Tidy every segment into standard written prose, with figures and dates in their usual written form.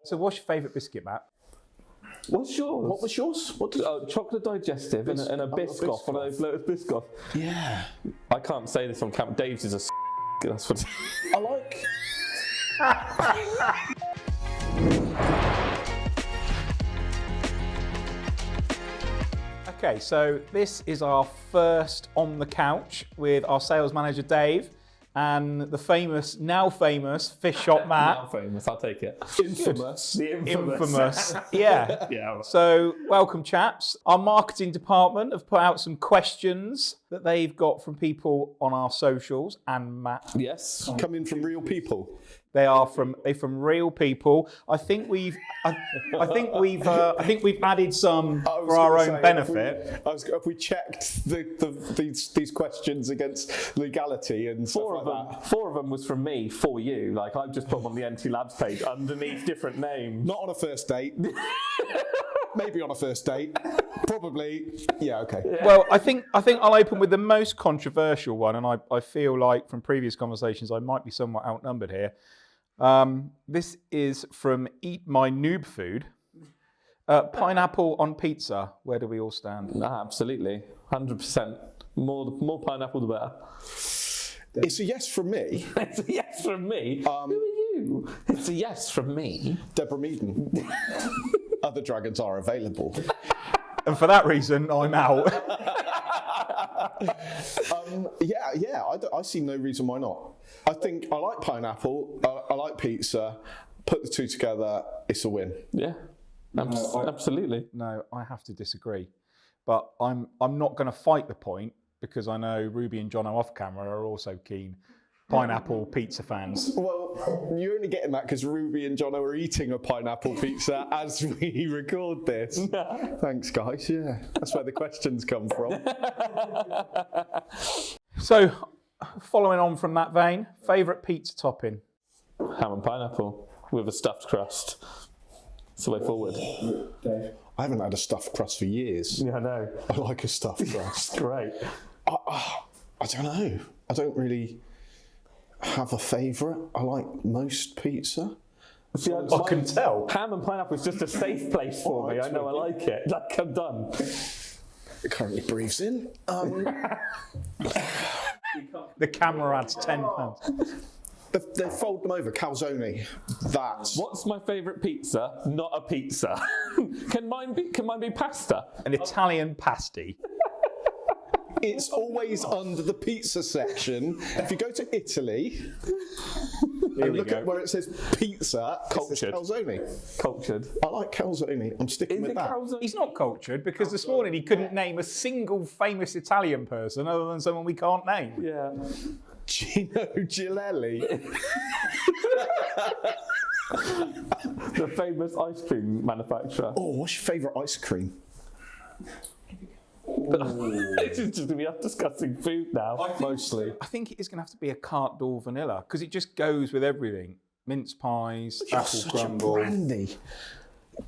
So what's your favourite biscuit, Matt? What's yours? What was yours? What did... chocolate digestive and a biscoff, one of those lotus biscoff. Yeah. I can't say this on camera. Dave's is a that's what I like... Okay, so this is our first On the Couch with our sales manager, Dave, and the famous, now famous, Fish Shop Matt. Now famous, I'll take it. Infamous. The Infamous. Yeah. Yeah. So, welcome, chaps. Our marketing department have put out some questions that they've got from people on our socials, and Matt. Yes. Coming from real people. They're from real people. I think we've added some for our own benefit. Have we checked these questions against legality and stuff like that? Four of them was from me for you. Like I've just put them on the NT Labs page underneath different names. Not on a first date. Maybe on a first date. Probably. Yeah. Okay. Yeah. Well, I think I'll open with the most controversial one, and I feel like from previous conversations I might be somewhat outnumbered here. This is from Eat My Noob Food. Pineapple on pizza. Where do we all stand? Absolutely, 100%. More pineapple, the better. It's a yes from me. It's a yes from me. Who are you? It's a yes from me. Deborah Meaden. Other dragons are available. And for that reason, I'm out. I see no reason why not. I think I like pineapple, I like pizza. Put the two together, it's a win. Yeah, absolutely. No, I have to disagree. But I'm not going to fight the point because I know Ruby and Jono off camera are also keen pineapple pizza fans. Well, you're only getting that because Ruby and Jono are eating a pineapple pizza as we record this. Thanks, guys. Yeah, that's where the questions come from. So, following on from that vein, favourite pizza topping? Ham and pineapple with a stuffed crust. It's the way forward. I haven't had a stuffed crust for years. Yeah, I know. I like a stuffed crust. It's great. I don't know. I don't really have a favourite. I like most pizza. See, I can tell. Ham and pineapple is just a safe place for me. I know I like it. Like, I'm done. It currently breathes in. The camera adds £10. They fold them over. Calzone. That's. What's my favourite pizza? Not a pizza. Can mine be pasta? An Italian pasty. It's always under the pizza section. If you go to Italy and look at where it says pizza, it says calzone. Cultured. I like calzone. I'm sticking with that. He's not cultured because this morning he couldn't name a single famous Italian person other than someone we can't name. Yeah. Gino Gilelli. The famous ice cream manufacturer. Oh, what's your favourite ice cream? This is just going to be us discussing food now, mostly. I think it is going to have to be a carte d'or vanilla because it just goes with everything. Mince pies, apple crumble. Brandy.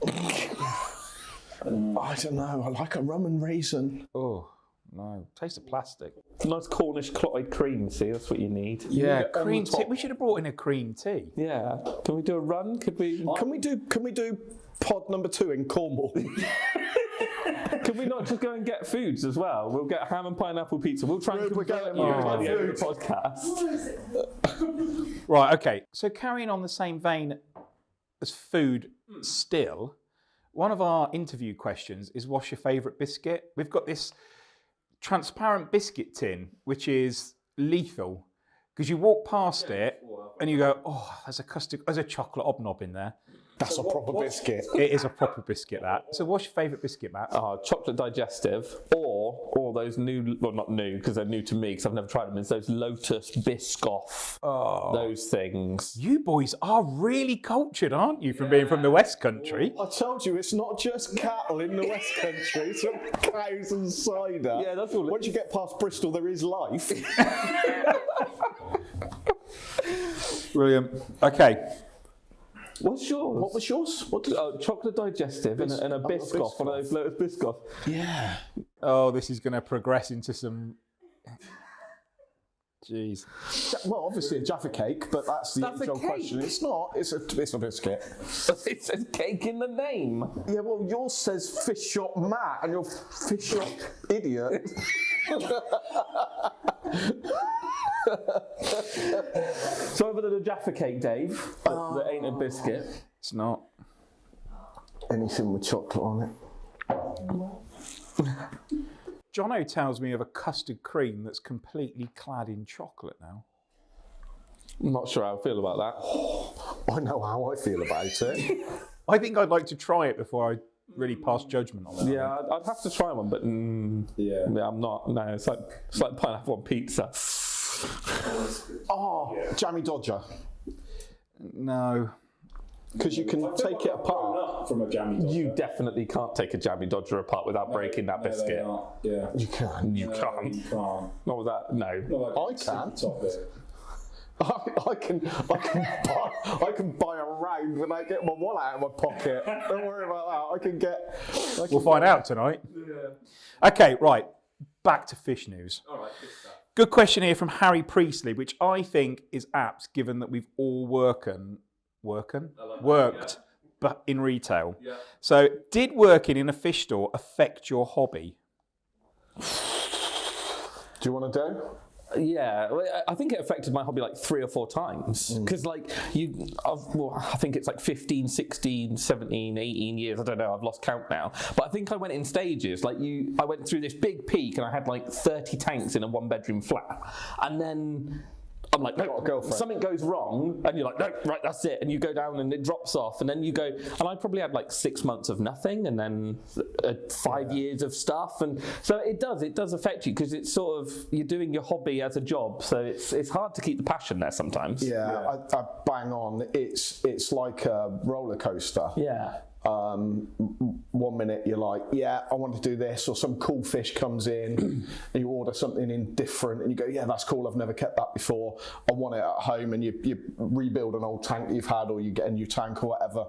I don't know. I like a rum and raisin. Oh, no. Taste of plastic. Nice Cornish clotted cream, see? That's what you need. Yeah, cream tea. We should have brought in a cream tea. Yeah. Can we do a run? Could we? Can we do pod number 2 in Cornwall? Can we not just go and get foods as well? We'll get ham and pineapple pizza. We'll try and convert you by the end of the podcast. Right, okay. So carrying on the same vein as food still, one of our interview questions is what's your favourite biscuit? We've got this transparent biscuit tin, which is lethal because you walk past it and you go, oh, there's a chocolate hobnob in there. That's a proper biscuit. It is a proper biscuit, that. So what's your favourite biscuit, Matt? Chocolate digestive, or those new, well, not new, because they're new to me, because I've never tried them, it's those Lotus Biscoff, those things. You boys are really cultured, aren't you, from being from the West Country? I told you, it's not just cattle in the West Country, it's cows and cider. Yeah, that's all. Once you get past Bristol, there is life. Brilliant. Okay. What's yours? What was yours? Chocolate digestive and a biscoff, one of those Lotus Biscoff. Yeah. Oh, this is going to progress into some Jeez. Well, obviously a Jaffa cake, but that's the age-old question. It's not. It's a biscuit. It says cake in the name. Yeah, well, yours says Fish Shop Matt, and you're Fish Shop Idiot. So over the Jaffa cake, Dave, that ain't a biscuit. It's not. Anything with chocolate on it. Jono tells me of a custard cream that's completely clad in chocolate now. I'm not sure how I feel about that. I know how I feel about it. I think I'd like to try it before I really pass judgment on that. Yeah, I'd have to try one, but yeah, I'm not. No, it's like pineapple on pizza. Oh, Jammy Dodger. No. Because you can take it apart. From a jammy dodger. You definitely can't take a Jammy Dodger apart without breaking that biscuit. Yeah. You can. You can't. You can't. Not with that. No. I can. Top it. I can buy a round when I get my wallet out of my pocket. Don't worry about that. We'll find out tonight. Yeah. Okay, right. Back to fish news. All right. Good stuff. Good question here from Harry Priestley, which I think is apt given that we've all worked, but in retail. Yeah. So, did working in a fish store affect your hobby? Do you want to do? Yeah, I think it affected my hobby like 3 or 4 times. Because I think it's like 15, 16, 17, 18 years. I don't know, I've lost count now. But I think I went in stages. I went through this big peak and I had like 30 tanks in a 1-bedroom flat. And then I'm like, no, something goes wrong, and you're like, no, right, that's it, and you go down and it drops off, and then you go, and I probably had like 6 months of nothing, and then 5 years of stuff, and so it does affect you, because it's sort of, you're doing your hobby as a job, so it's hard to keep the passion there sometimes. Yeah. I bang on. It's like a roller coaster. Yeah. 1 minute you're like, yeah, I want to do this, or some cool fish comes in and you order something in different and you go, yeah, that's cool, I've never kept that before, I want it at home, and you rebuild an old tank that you've had, or you get a new tank or whatever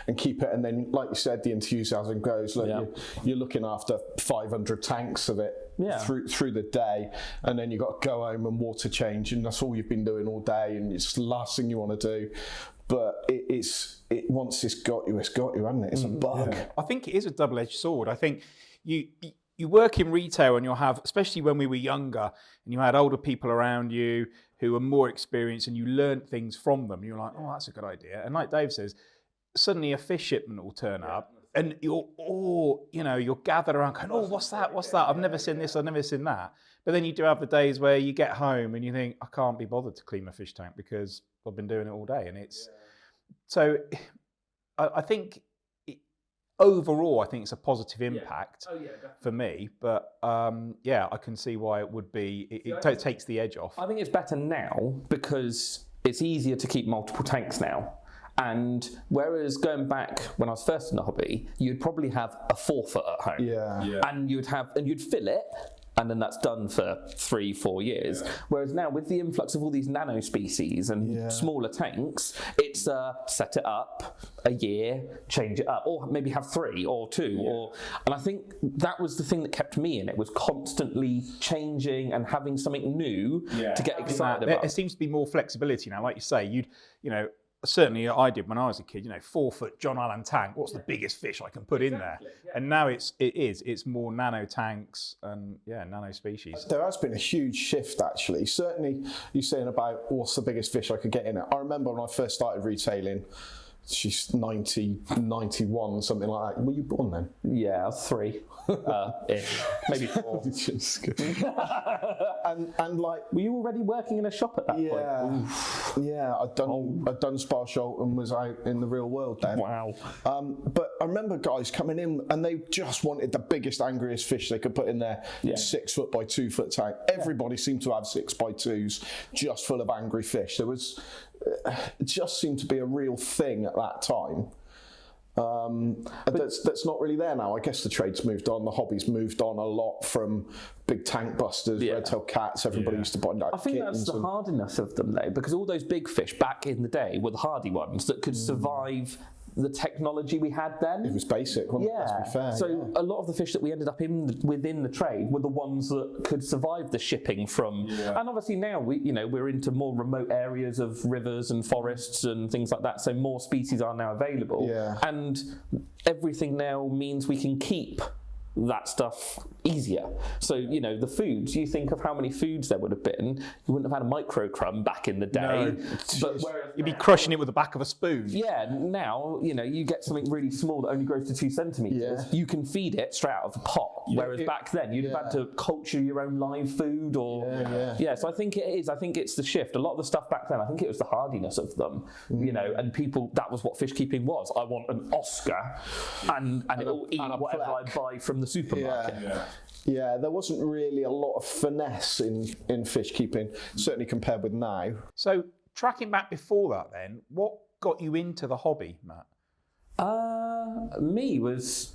and keep it, and then like you said, the enthusiasm goes, look, you're looking after 500 tanks of it through the day, and then you've got to go home and water change, and that's all you've been doing all day, and it's the last thing you want to do. But once it's got you, hasn't it? It's a bug. Yeah. I think it is a double-edged sword. I think you work in retail and you'll have, especially when we were younger, and you had older people around you who were more experienced, and you learned things from them. You're like, oh, that's a good idea. And like Dave says, suddenly a fish shipment will turn up, and you're gathered around going, oh, what's that? I've never seen this, I've never seen that. But then you do have the days where you get home and you think, I can't be bothered to clean my fish tank because I've been doing it all day. And it's so I think overall, I think it's a positive impact for me. But I can see why it would be. It takes the edge off. I think it's better now because it's easier to keep multiple tanks now. And whereas going back when I was first in the hobby, you'd probably have a 4-foot at home. Yeah. And you'd fill it, and then that's done for 3-4 years. Yeah. Whereas now, with the influx of all these nano species and smaller tanks, it's set it up a year, change it up, or maybe have 3 or 2. And I think that was the thing that kept me in. It was constantly changing and having something new to get excited about. There seems to be more flexibility now. Like you say, certainly I did when I was a kid, 4-foot John Allen tank, what's the biggest fish I can put in there? Yeah. And now it's more nano tanks and nano species. There has been a huge shift actually. Certainly you're saying about what's the biggest fish I could get in it. I remember when I first started retailing, she's 90, 91, something like that. Were you born then? Yeah, I was 3. Maybe 4. and like, were you already working in a shop at that point? Yeah, I'd done Spa Shoal and was out in the real world then. Wow. But I remember guys coming in and they just wanted the biggest, angriest fish they could put in their 6-foot by 2-foot tank. Everybody seemed to have 6x2s just full of angry fish. There was, it just seemed to be a real thing at that time. That's not really there now. I guess the trade's moved on, the hobby's moved on a lot from big tank busters, red-tailed cats. Everybody used to buy that. I think that's the hardiness of them though, because all those big fish back in the day were the hardy ones that could survive the technology we had then. It was basic, wasn't it? Let's be fair. So a lot of the fish that we ended up within the trade were the ones that could survive the shipping from. And obviously now we're into more remote areas of rivers and forests and things like that. So more species are now available. Yeah. And everything now means we can keep that stuff easier. So, the foods, you think of how many foods there would have been, you wouldn't have had a micro crumb back in the day. No. But you'd be crushing it with the back of a spoon. Yeah, now, you get something really small that only grows to 2 centimetres. Yeah. You can feed it straight out of a pot. Whereas back then, you'd have had to culture your own live food or... so I think it is. I think it's the shift. A lot of the stuff back then, I think it was the hardiness of them, and people, that was what fish keeping was. I want an Oscar and it'll eat whatever I buy from the supermarket. Yeah, there wasn't really a lot of finesse in fish keeping, certainly compared with now. So, tracking back before that then, what got you into the hobby, Matt? Me was...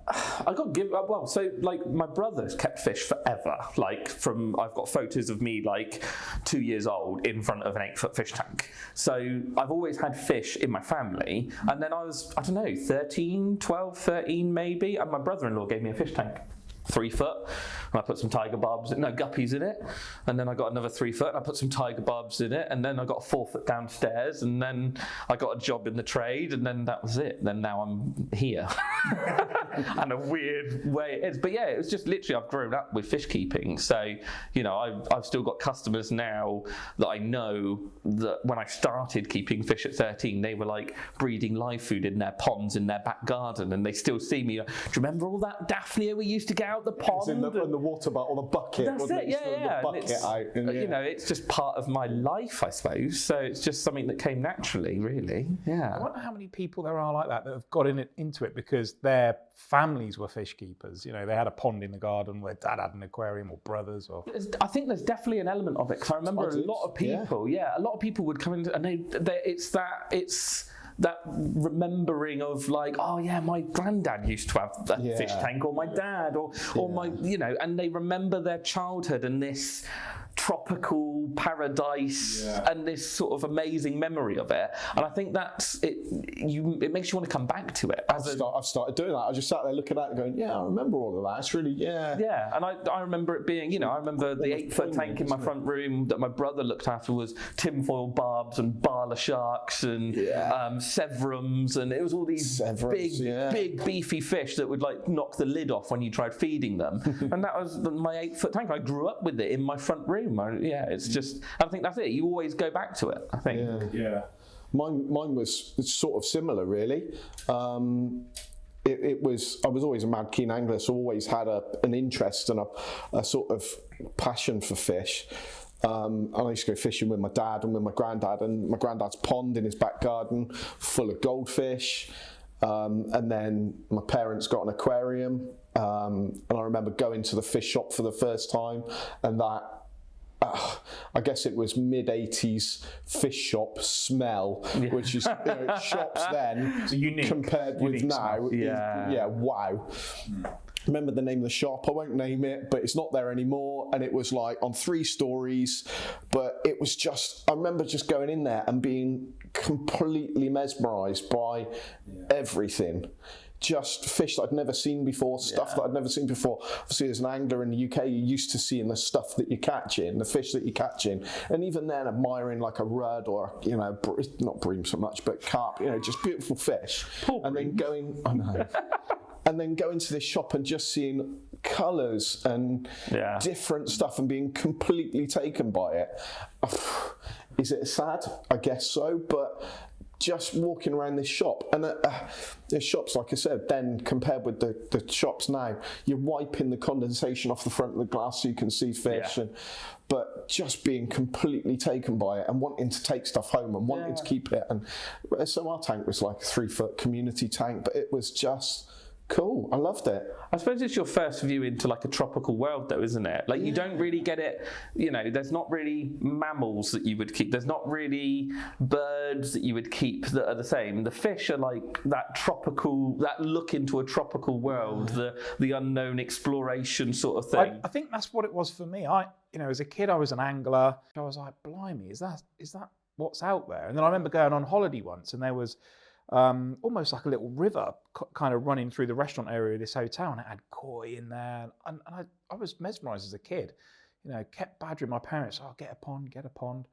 I got given, well, so like my brother's kept fish forever. I've got photos of me 2 years old in front of an 8-foot fish tank. So I've always had fish in my family. And then I was, 12, 13 maybe, and my brother-in-law gave me a fish tank. 3 foot, and I put some tiger barbs, guppies in it, and then I got another 3 foot, and I put some tiger barbs in it, and then I got 4 foot downstairs, and then I got a job in the trade, and then that was it. Then now I'm here. And a weird way it is, but yeah, it was just literally I've grown up with fish keeping, so I've still got customers now that I know that when I started keeping fish at 13, they were breeding live food in their ponds in their back garden, and they still see me. Do you remember all that Daphnia we used to get out the pond? In the water bottle, the bucket. That's it, yeah. The bucket out, it's just part of my life, I suppose. So it's just something that came naturally, really. Yeah. I wonder how many people there are like that have got into it because their families were fish keepers. They had a pond in the garden where dad had an aquarium, or brothers, or... I think there's definitely an element of it, because I remember a lot of people, a lot of people would come in, and it's that remembering of my granddad used to have that fish tank, or my dad, or my, and they remember their childhood and this tropical paradise and this sort of amazing memory of it. And I think that's it. It makes you want to come back to it. I've started doing that. I just sat there looking at it and going, I remember all of that. It's really, Yeah, and I remember it being, I remember the 8-foot tank in my front room that my brother looked after was tinfoil barbs and barla sharks and severums, and it was all these big beefy fish that would knock the lid off when you tried feeding them. And that was my 8-foot tank. I grew up with it in my front room. It's just, I think that's it. You always go back to it, I think. Yeah. Mine was sort of similar, really. I was always a mad keen angler, so always had an interest and a sort of passion for fish. And I used to go fishing with my dad and with my granddad, and my granddad's pond in his back garden full of goldfish. And then my parents got an aquarium, and I remember going to the fish shop for the first time, and that, I guess it was mid-80s fish shop smell, which is shops then compared with now. Wow. Remember the name of the shop? I won't name it, but it's not there anymore. And it was on 3 stories, but it was just, I remember just going in there and being completely mesmerised by everything. Just fish that I'd never seen before, stuff that I'd never seen before. Obviously, as an angler in the UK, you're used to seeing the stuff that you're catching, the fish that you're catching, and even then admiring a rudd or, not bream so much, but carp, just beautiful fish. And then going, I know. And then going to this shop and just seeing colours and different stuff and being completely taken by it. Is it sad? I guess so, but just walking around this shop, and the shops, like I said, then compared with the shops now, you're wiping the condensation off the front of the glass so you can see fish, but just being completely taken by it and wanting to take stuff home and wanting to keep it. And so our tank was like a 3-foot community tank, but it was just cool. I loved it. I suppose it's your first view into a tropical world, though, isn't it? You don't really get it, there's not really mammals that you would keep. There's not really birds that you would keep that are the same. The fish are that tropical, that look into a tropical world, the unknown exploration sort of thing. I think that's what it was for me. As a kid, I was an angler. I was like, blimey, is that what's out there? And then I remember going on holiday once, and there was almost like a little river kind of running through the restaurant area of this hotel, and it had koi in there. And I was mesmerised as a kid. You know, kept badgering my parents, oh, get a pond.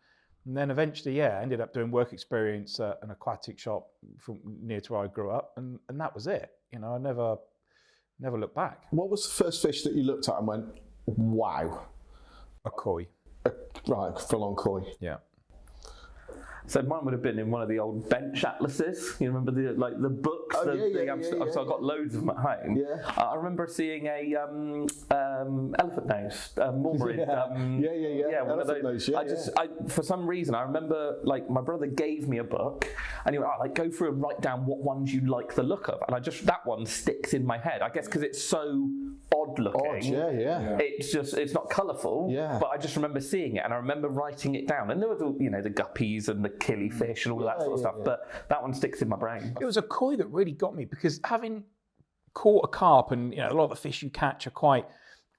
And then eventually, yeah, I ended up doing work experience at an aquatic shop from near to where I grew up, and that was it. You know, I never looked back. What was the first fish that you looked at and went, wow? A koi. Right, full on koi. Yeah. So mine would have been in one of the old bench atlases. You remember the books? Oh, So I got loads of them at home. Yeah. I remember seeing a elephant nose, mulberry. Yeah, one of elephant those. nose, I for some reason I remember like my brother gave me a book, and he went, like go through and write down what ones you like the look of, and that one sticks in my head. I guess because it's so odd looking. Odd, yeah. It's not colourful. Yeah. But I just remember seeing it, and I remember writing it down. And there were the guppies and the killifish and all that sort of stuff. But that one sticks in my brain. It was a koi that really got me, because having caught a carp, and a lot of the fish you catch are quite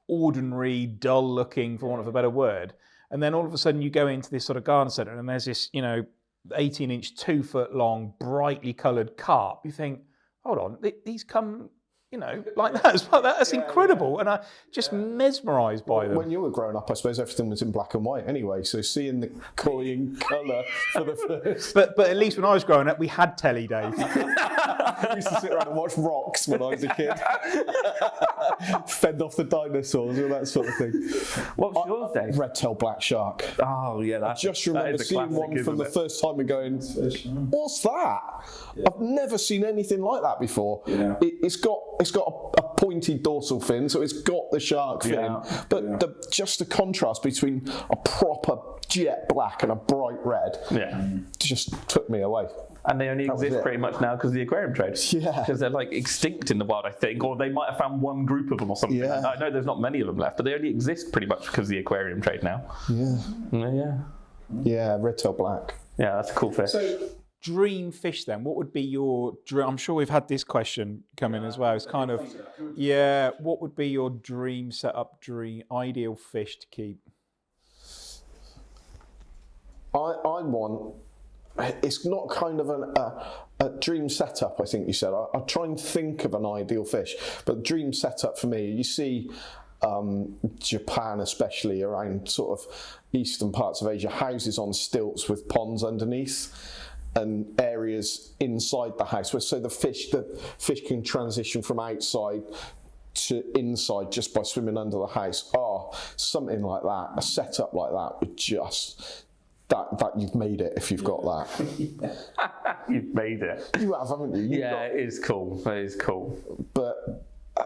ordinary, dull looking, for want of a better word. And then all of a sudden you go into this sort of garden centre and there's this, 18-inch, 2-foot long, brightly coloured carp. You think, hold on, these come, like that as well. That's incredible. And I just mesmerised by them. When you were growing up, I suppose everything was in black and white anyway. So seeing the koi in colour for the first. But at least when I was growing up, we had telly, Dave. I used to sit around and watch Rocks when I was a kid. Fend off the dinosaurs and that sort of thing. What was yours, Dave? Red-tailed black shark. Oh, yeah. I just remember seeing one from the first time and going, what's that? Yeah. I've never seen anything like that before. Yeah. It's got a pointy dorsal fin, so it's got the shark fin. But just the contrast between a proper jet black and a bright red just took me away. And they only exist pretty much now because of the aquarium trade. Yeah. Because they're like extinct in the wild, I think, or they might have found one group of them or something. Yeah. I know there's not many of them left, but they only exist pretty much because of the aquarium trade now. Yeah. Yeah, red-tailed black. Yeah, that's a cool fish. So, dream fish then, what would be your dream? I'm sure we've had this question come in as well. It's kind of, what would be your dream setup, ideal fish to keep? I want, it's not kind of a dream setup, I think you said. I try and think of an ideal fish, but dream setup for me, you see Japan especially, around sort of eastern parts of Asia, houses on stilts with ponds underneath and areas inside the house, so the fish can transition from outside to inside just by swimming under the house. Something like that, a setup like that would just... That you've made it if you've got that. You've made it. You have, haven't you? It is cool. It is cool. But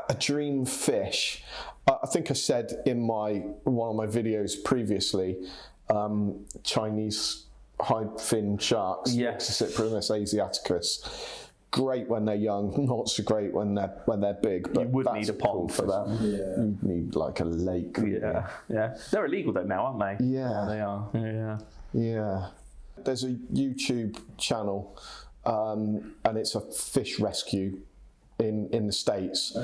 a dream fish, I think I said in one of my videos previously, Chinese hide fin sharks, Cyprinus asiaticus. Great when they're young, not so great when they're big. But you would need a pond for them. Yeah. You need like a lake. Yeah. They're illegal though now, aren't they? Yeah, they are. Yeah. There's a YouTube channel, and it's a fish rescue in the States.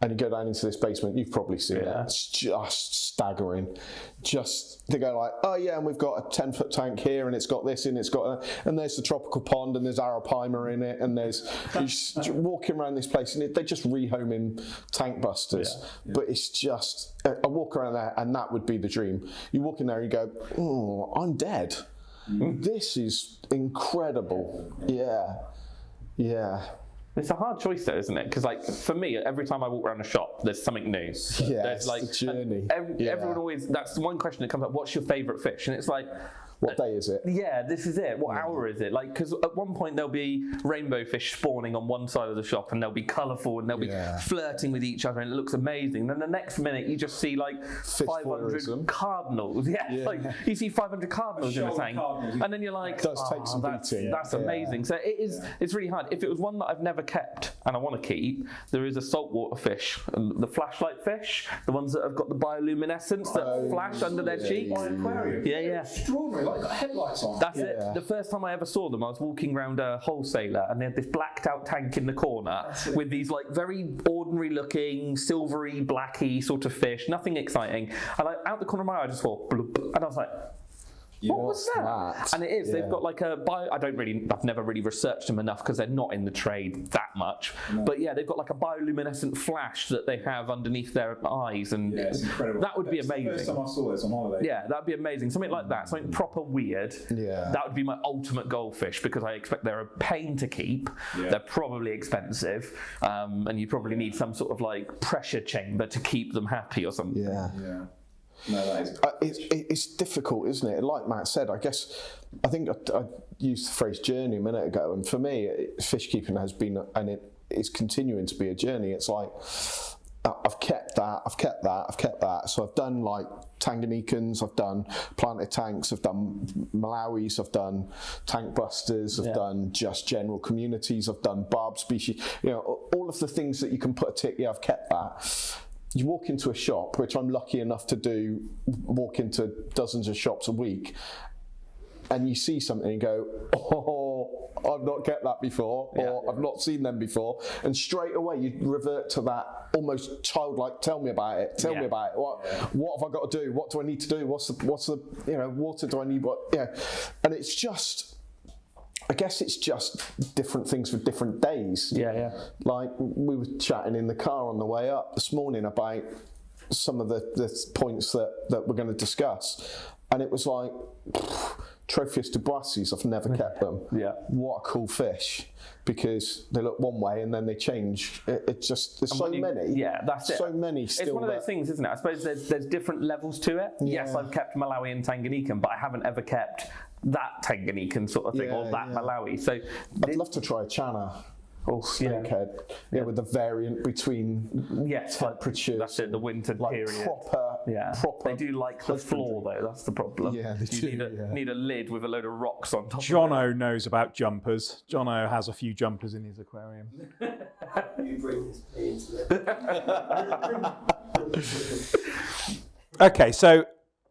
And you go down into this basement, you've probably seen it. It's just staggering. They go like, and we've got a 10-foot tank here, and it's got this in, and there's the tropical pond, and there's arapaima in it, and there's you're walking around this place, and they're just rehoming tank busters. Yeah. But it's just, I walk around there, and that would be the dream. You walk in there, and you go, I'm dead. This is incredible. Yeah. It's a hard choice though, isn't it? Because like for me, every time I walk around a shop, there's something new. Yeah, there's like the journey. Everyone always, that's the one question that comes up, what's your favourite fish? And it's like, what day is it? Yeah, this is it. What hour is it? Like, because at one point there'll be rainbow fish spawning on one side of the shop, and they'll be colourful, and they'll be flirting with each other, and it looks amazing. Then the next minute you just see like 500 cardinals. Like you see 500 cardinals in a tank, and then you're like, it does take some beating. That's amazing. So it is. It's really hard. If it was one that I've never kept and I want to keep, there is a saltwater fish, the flashlight fish, the ones that have got the bioluminescence that flash under their cheeks. Aquarium. Yeah. Extraordinary. Like got headlights on. That's it. The first time I ever saw them, I was walking around a wholesaler, and they had this blacked out tank in the corner with these like very ordinary looking, silvery, blacky sort of fish, nothing exciting. And out the corner of my eye, I just thought, bloop, and I was like, What was that? And it is. They've got like a I've never really researched them enough because they're not in the trade that much. No. But yeah, they've got like a bioluminescent flash that they have underneath their eyes, and it's incredible. That would be amazing. The first time I saw this on holiday. Yeah, that'd be amazing. Something like that, something proper weird. Yeah. That would be my ultimate goldfish, because I expect they're a pain to keep. Yeah. They're probably expensive, and you probably need some sort of like pressure chamber to keep them happy or something. Yeah. No, that is it's difficult, isn't it? Like Matt said, I think I used the phrase journey a minute ago, and for me, fish keeping has been, and it is continuing to be a journey. It's like I've kept that. So I've done like Tanganyikans, I've done planted tanks, I've done Malawis, I've done tank busters, I've done just general communities, I've done barb species. All of the things that you can put a tick. Yeah, I've kept that. You walk into a shop, which I'm lucky enough to do, walk into dozens of shops a week, and you see something and go, oh, I've not kept that before, or I've not seen them before, and straight away you revert to that almost childlike, tell me about it, tell me about it, what have I got to do, what do I need to do, what's the water do I need, and it's just, I guess it's just different things for different days. Yeah. Like we were chatting in the car on the way up this morning about some of the points that we're going to discuss, and it was like Tropheus duboisis, I've never kept them. Yeah. What a cool fish, because they look one way and then they change. It's just, there's so many. Yeah, that's it. So many still. It's one of those things, isn't it? I suppose there's different levels to it. Yeah. Yes, I've kept Malawi and Tanganyikan, but I haven't ever kept that Tanganyikan sort of thing, or that Malawi. So I'd love to try a Chana. Snakehead, with the variant between temperatures. That's it, the winter period. Proper. They do like the floor though. That's the problem. Yeah, they need a lid with a load of rocks on top. Jono knows about jumpers. Jono has a few jumpers in his aquarium. You bring me into it. Okay, so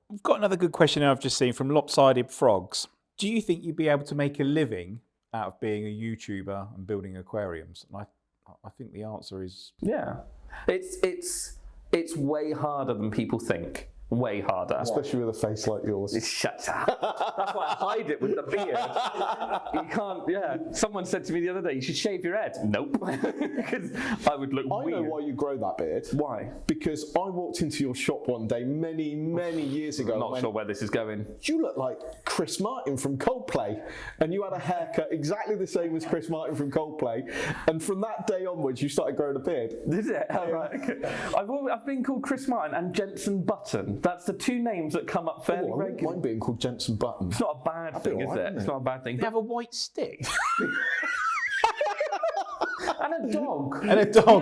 we've got another good question I've just seen from Lopsided Frogs. Do you think you'd be able to make a living out of being a YouTuber and building aquariums? And I think the answer is it's way harder than people think. Way harder. Especially with a face like yours. Shut up. That's why I hide it with the beard. You can't, Someone said to me the other day, you should shave your head. Nope. Because I would look weird. I know why you grow that beard. Why? Because I walked into your shop one day many, many years ago. I'm not sure where this is going. You look like Chris Martin from Coldplay. And you had a haircut exactly the same as Chris Martin from Coldplay. And from that day onwards, you started growing a beard. Did it? Oh, right, okay. I've been called Chris Martin and Jensen Button. That's the two names that come up fairly regularly. I wouldn't mind being called Jensen Button. It's not a bad thing, is it? It's not a bad thing. They have a white stick. And a dog.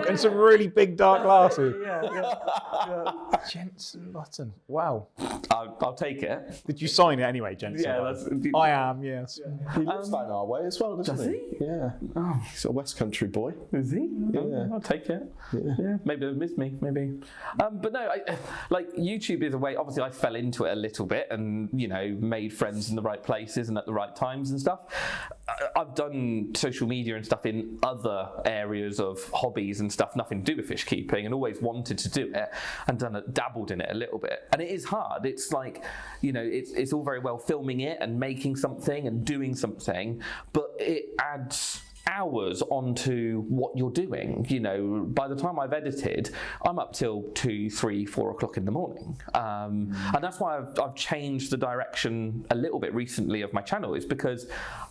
And some really big dark glasses. Yeah. Jensen Button. Wow. I'll take it. Did you sign it anyway, Jensen? Yeah, I am, yes. He lives down our way as well, doesn't he? Yeah. Oh. He's a West Country boy. Is he? Yeah. Oh, I'll take it. Yeah. Maybe they've missed me, maybe. But no, YouTube is a way, obviously I fell into it a little bit and, made friends in the right places and at the right times and stuff. I've done social media and stuff in other areas of hobbies and stuff, nothing to do with fish keeping, and always wanted to do it and dabbled in it a little bit. And it is hard. It's like, it's all very well filming it and making something and doing something, but it adds hours onto what you're doing. By the time I've edited, I'm up till 2, 3, 4 o'clock in the morning. And that's why I've changed the direction a little bit recently of my channel, is because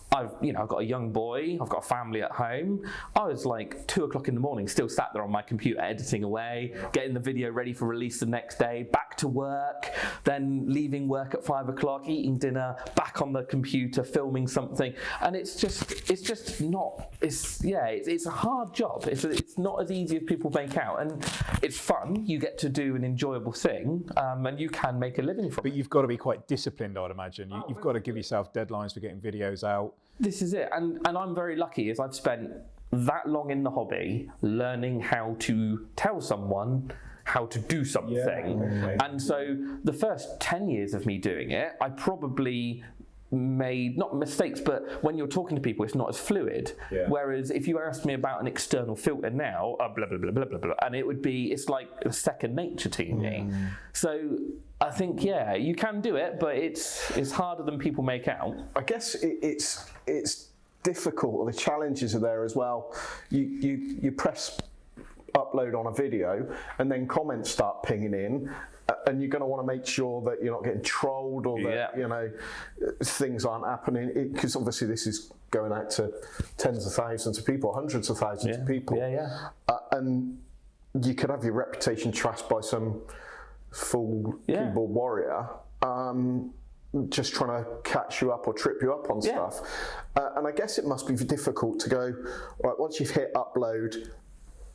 I've got a young boy, I've got a family at home. I was like 2 o'clock in the morning, still sat there on my computer editing away, getting the video ready for release the next day, back to work, then leaving work at 5 o'clock, eating dinner, back on the computer, filming something. And it's a hard job. It's not as easy as people make out. And it's fun. You get to do an enjoyable thing, and you can make a living from it. But you've got to be quite disciplined, I'd imagine. You've got to give yourself deadlines for getting videos out. This is it. And I'm very lucky, as I've spent that long in the hobby learning how to tell someone how to do something. And so the first 10 years of me doing it, I probably made, not mistakes, but when you're talking to people, it's not as fluid. Yeah. Whereas if you asked me about an external filter now, blah, blah, blah, blah, blah, blah, and it's like a second nature to me. So I think, yeah, you can do it, but it's harder than people make out. I guess it's difficult. The challenges are there as well. You press upload on a video, and then comments start pinging in. And you're going to want to make sure that you're not getting trolled, or that you know, things aren't happening, because obviously this is going out to tens of thousands of people, hundreds of thousands of people. And you could have your reputation trashed by some fool keyboard warrior just trying to catch you up or trip you up on stuff. And I guess it must be difficult to go, right, once you've hit upload,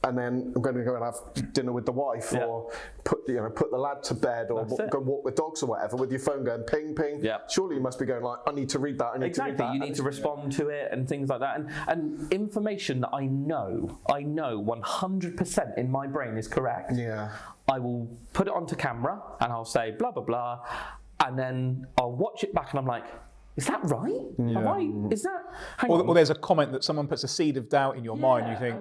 and then I'm going to go and have dinner with the wife, or put the lad to bed, or go walk the dogs or whatever, with your phone going ping ping. Surely you must be going like, I need to read that. I need to read that. You need to respond to it and things like that. And information that I know 100% in my brain is correct. I will put it onto camera and I'll say blah blah blah, and then I'll watch it back and I'm like, is that right? Is that? Or there's a comment that someone puts a seed of doubt in your mind. You think,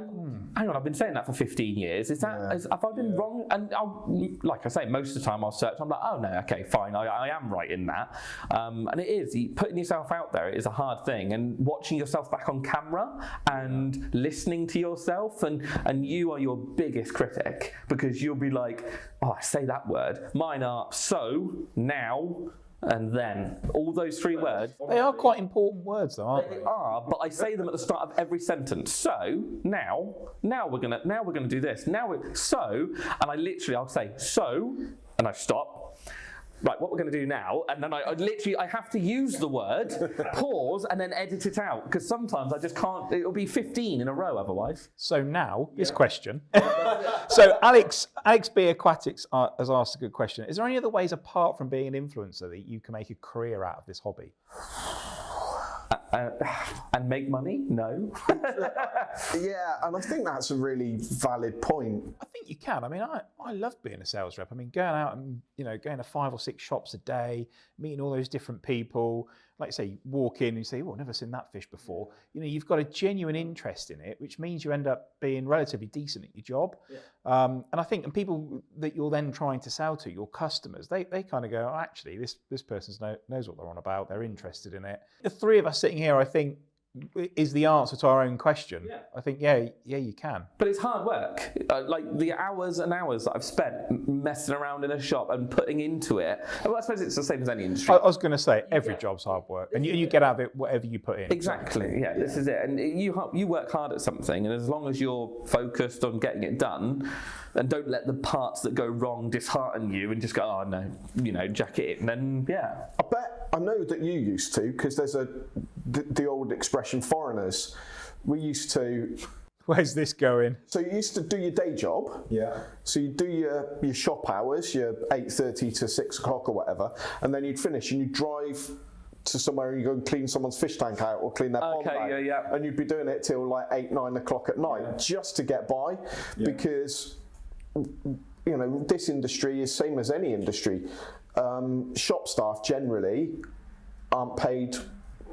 hang on, I've been saying that for 15 years. Is that? Have I been wrong? And like I say, most of the time I'll search. I'm like, oh no, okay, fine. I am right in that. And it is putting yourself out there. It is a hard thing, and watching yourself back on camera and listening to yourself, and you are your biggest critic, because you'll be like, oh, I say that word. Mine are so, now, and then. All those three words. they are quite important words, though, aren't they? They are, but I say them at the start of every sentence. So now we're gonna do this. And I'll say so, and I stop. Right, what we're going to do now, and then I have to use the word, pause, and then edit it out, because sometimes I just can't. It'll be 15 in a row otherwise. So now, this question. So Alex B. Aquatics has asked a good question. Is there any other ways apart from being an influencer that you can make a career out of this hobby? And make money? No. Yeah, and I think that's a really valid point. I think you can. I mean, I love being a sales rep. I mean, going out and, going to 5 or 6 shops a day, meeting all those different people. Like you say, you walk in and you say, oh, I've never seen that fish before. You've got a genuine interest in it, which means you end up being relatively decent at your job. And I think, and people that you're then trying to sell to, your customers, they kind of go, oh, actually, this person knows what they're on about. They're interested in it. The three of us sitting here, I think, is the answer to our own question. I think, yeah, you can. But it's hard work. Like the hours and hours that I've spent messing around in a shop and putting into it. Well, I suppose it's the same as any industry. I was going to say, every job's hard work. And you get out of it whatever you put in. Exactly, yeah, this is it. And you work hard at something, and as long as you're focused on getting it done, and don't let the parts that go wrong dishearten you and just go, oh no, jack it in, then I know that you used to, because there's the old expression, foreigners. We used to. Where's this going? So you used to do your day job. So you do your shop hours, your 8:30 to 6 o'clock or whatever, and then you'd finish and you'd drive to somewhere and you go and clean someone's fish tank out or clean their pond out. And you'd be doing it till like 8, 9 o'clock at night just to get by, because this industry is same as any industry. Shop staff generally aren't paid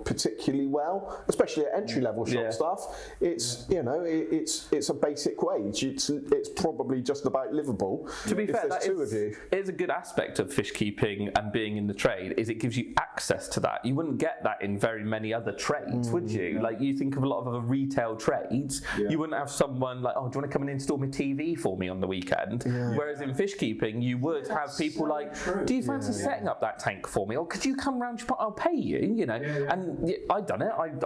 particularly well, especially at entry-level shop staff. It's it's a basic wage. It's probably just about livable. To be fair, that is a good aspect of fish keeping and being in the trade, is it gives you access to that. You wouldn't get that in very many other trades, would you? Like, you think of a lot of other retail trades, you wouldn't have someone like, oh, do you want to come and install my TV for me on the weekend? Whereas in fish keeping, you would have people like, do you fancy setting up that tank for me? Or could you come round, I'll pay you, And I've done it. I've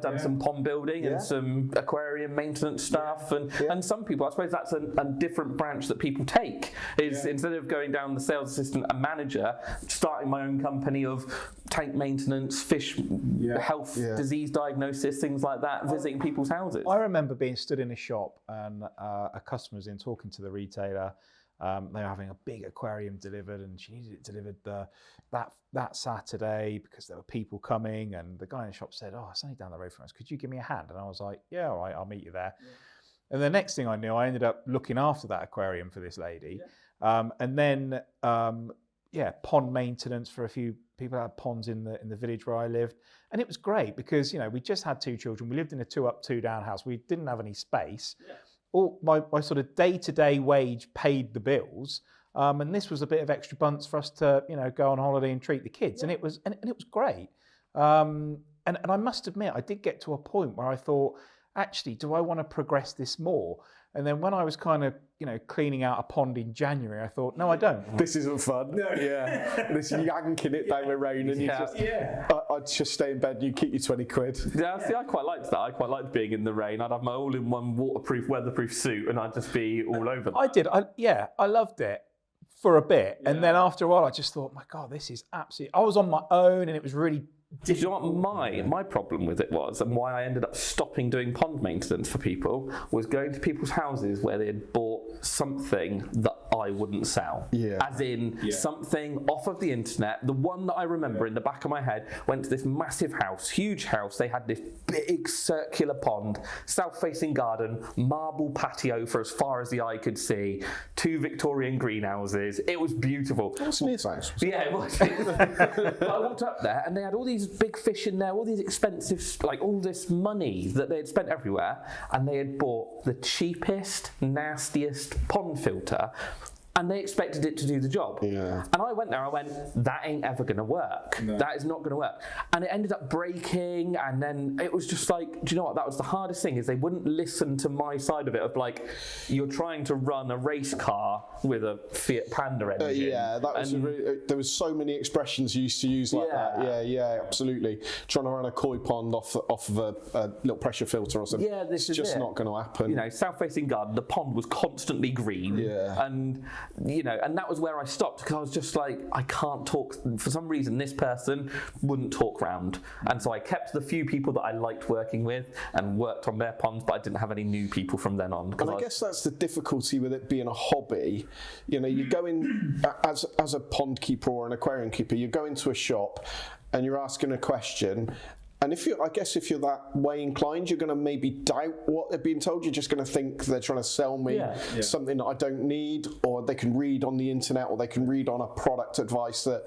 done some pond building and some aquarium maintenance stuff, and some people, I suppose that's a different branch that people take, is instead of going down the sales assistant and manager, starting my own company of tank maintenance, fish health, disease diagnosis, things like that, visiting people's houses. I remember being stood in a shop and a customer was in talking to the retailer. They were having a big aquarium delivered, and she needed it delivered that Saturday because there were people coming. And the guy in the shop said, "Oh, it's only down the road from us. Could you give me a hand?" And I was like, "Yeah, all right, I'll meet you there." And the next thing I knew, I ended up looking after that aquarium for this lady. And then pond maintenance for a few people who had ponds in the village where I lived. And it was great because, we just had 2 children. We lived in a 2 up, 2 down house. We didn't have any space. Yeah. All my sort of day-to-day wage paid the bills. And this was a bit of extra bunts for us to, go on holiday and treat the kids. Yeah. And it was great. And I must admit, I did get to a point where I thought, actually, do I want to progress this more? And then when I was kind of, cleaning out a pond in January, I thought, no, I don't. This isn't fun. No. Yeah. This yanking it down the rain and I'd just stay in bed and you keep your 20 quid. Yeah, see, I quite liked that. I quite liked being in the rain. I'd have my all-in-one waterproof, weatherproof suit and I'd just be all over that. I did. I loved it for a bit. Yeah. And then after a while, I just thought, my God, this is absolutely... I was on my own and it was really... Do you know what my problem with it was, and why I ended up stopping doing pond maintenance for people, was going to people's houses where they had bought something that I wouldn't sell. Yeah. As in something off of the internet. The one that I remember in the back of my head, went to this massive house, huge house. They had this big circular pond, south-facing garden, marble patio for as far as the eye could see, 2 Victorian greenhouses. It was beautiful. That's near size. Yeah, it was. But I walked up there and they had all these big fish in there, all these expensive, like all this money that they had spent everywhere, and they had bought the cheapest, nastiest pond filter, and they expected it to do the job. Yeah. And I went there, that ain't ever gonna work. No. That is not gonna work. And it ended up breaking, and then it was just like, do you know what, that was the hardest thing, is they wouldn't listen to my side of it, of like, you're trying to run a race car with a Fiat Panda engine. That was there was so many expressions you used to use like that. Yeah, absolutely. Trying to run a koi pond off of a little pressure filter or something. Yeah, this is just not gonna happen. South-facing garden, the pond was constantly green. Yeah. And that was where I stopped, because I was just like, I can't talk. For some reason, this person wouldn't talk round. And so I kept the few people that I liked working with and worked on their ponds, but I didn't have any new people from then on. And I guess that's the difficulty with it being a hobby. You go in, as a pond keeper or an aquarium keeper, you go into a shop and you're asking a question. And if you're that way inclined, you're going to maybe doubt what they're being told. You're just going to think they're trying to sell me something that I don't need, or they can read on the internet, or they can read on a product advice that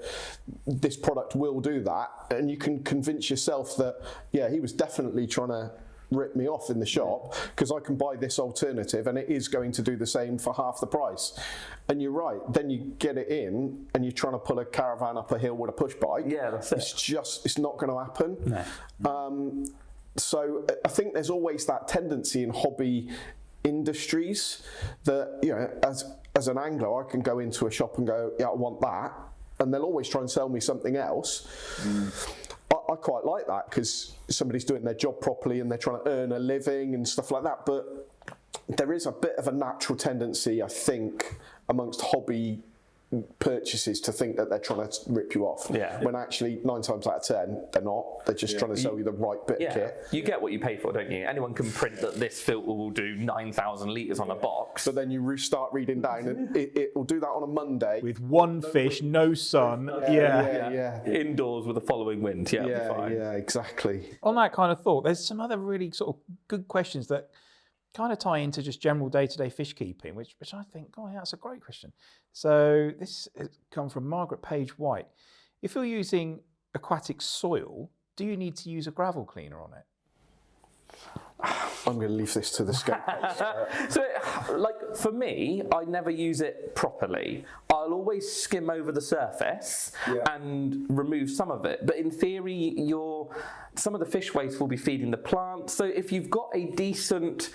this product will do that. And you can convince yourself that, he was definitely trying to rip me off in the shop, because I can buy this alternative and it is going to do the same for half the price. And you're right, then you get it in and you're trying to pull a caravan up a hill with a push bike. Yeah, that's it. It's not going to happen. No. So I think there's always that tendency in hobby industries that, as an angler, I can go into a shop and go, I want that, and they'll always try and sell me something else. I quite like that, because somebody's doing their job properly and they're trying to earn a living and stuff like that. But there is a bit of a natural tendency, I think, amongst hobby purchases to think that they're trying to rip you off. Yeah. When actually 9 times out of 10 they're not. They're just trying to sell you the right bit of kit. You get what you pay for, don't you? Anyone can print that this filter will do 9,000 litres on a box. But then you start reading down and it will do that on a Monday. With one fish, no sun. Yeah. Indoors with a following wind. Yeah, exactly. On that kind of thought, there's some other really sort of good questions that kind of tie into just general day-to-day fish keeping, which I think, that's a great question. So this has come from Margaret Page White. If you're using aquatic soil, do you need to use a gravel cleaner on it? I'm going to leave this to the skeptics. So, for me, I never use it properly. I'll always skim over the surface and remove some of it. But in theory, some of the fish waste will be feeding the plants. So if you've got a decent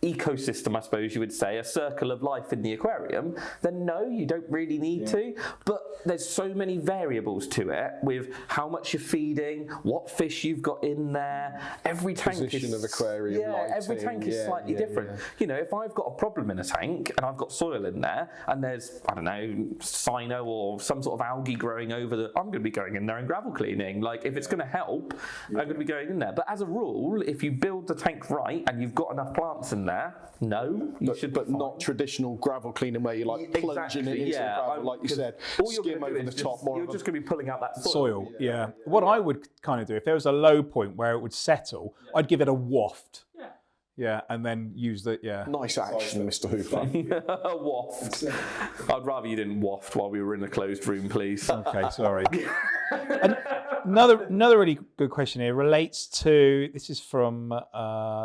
ecosystem, I suppose you would say, a circle of life in the aquarium, then no, you don't really need to. But there's so many variables to it, with how much you're feeding, what fish you've got in there. Every tank position of aquarium, every tank is slightly different. If I've got a problem in a tank and I've got soil in there and there's, I don't know, cyano or some sort of algae growing over I'm going to be going in there and gravel cleaning. If it's going to help, I'm going to be going in there. But as a rule, if you build the tank right and you've got enough plants in there, you should. But not traditional gravel cleaning where you're plunging it into the gravel, like you said. Skim over the top. You're just going to be pulling out that soil. What I would kind of do, if there was a low point where it would settle, I'd give it a waft. Yeah, and then use the, Nice action, Mr. Hooper. Waft. I'd rather you didn't waft while we were in a closed room, please. Okay, sorry. And another really good question here relates to, this is from,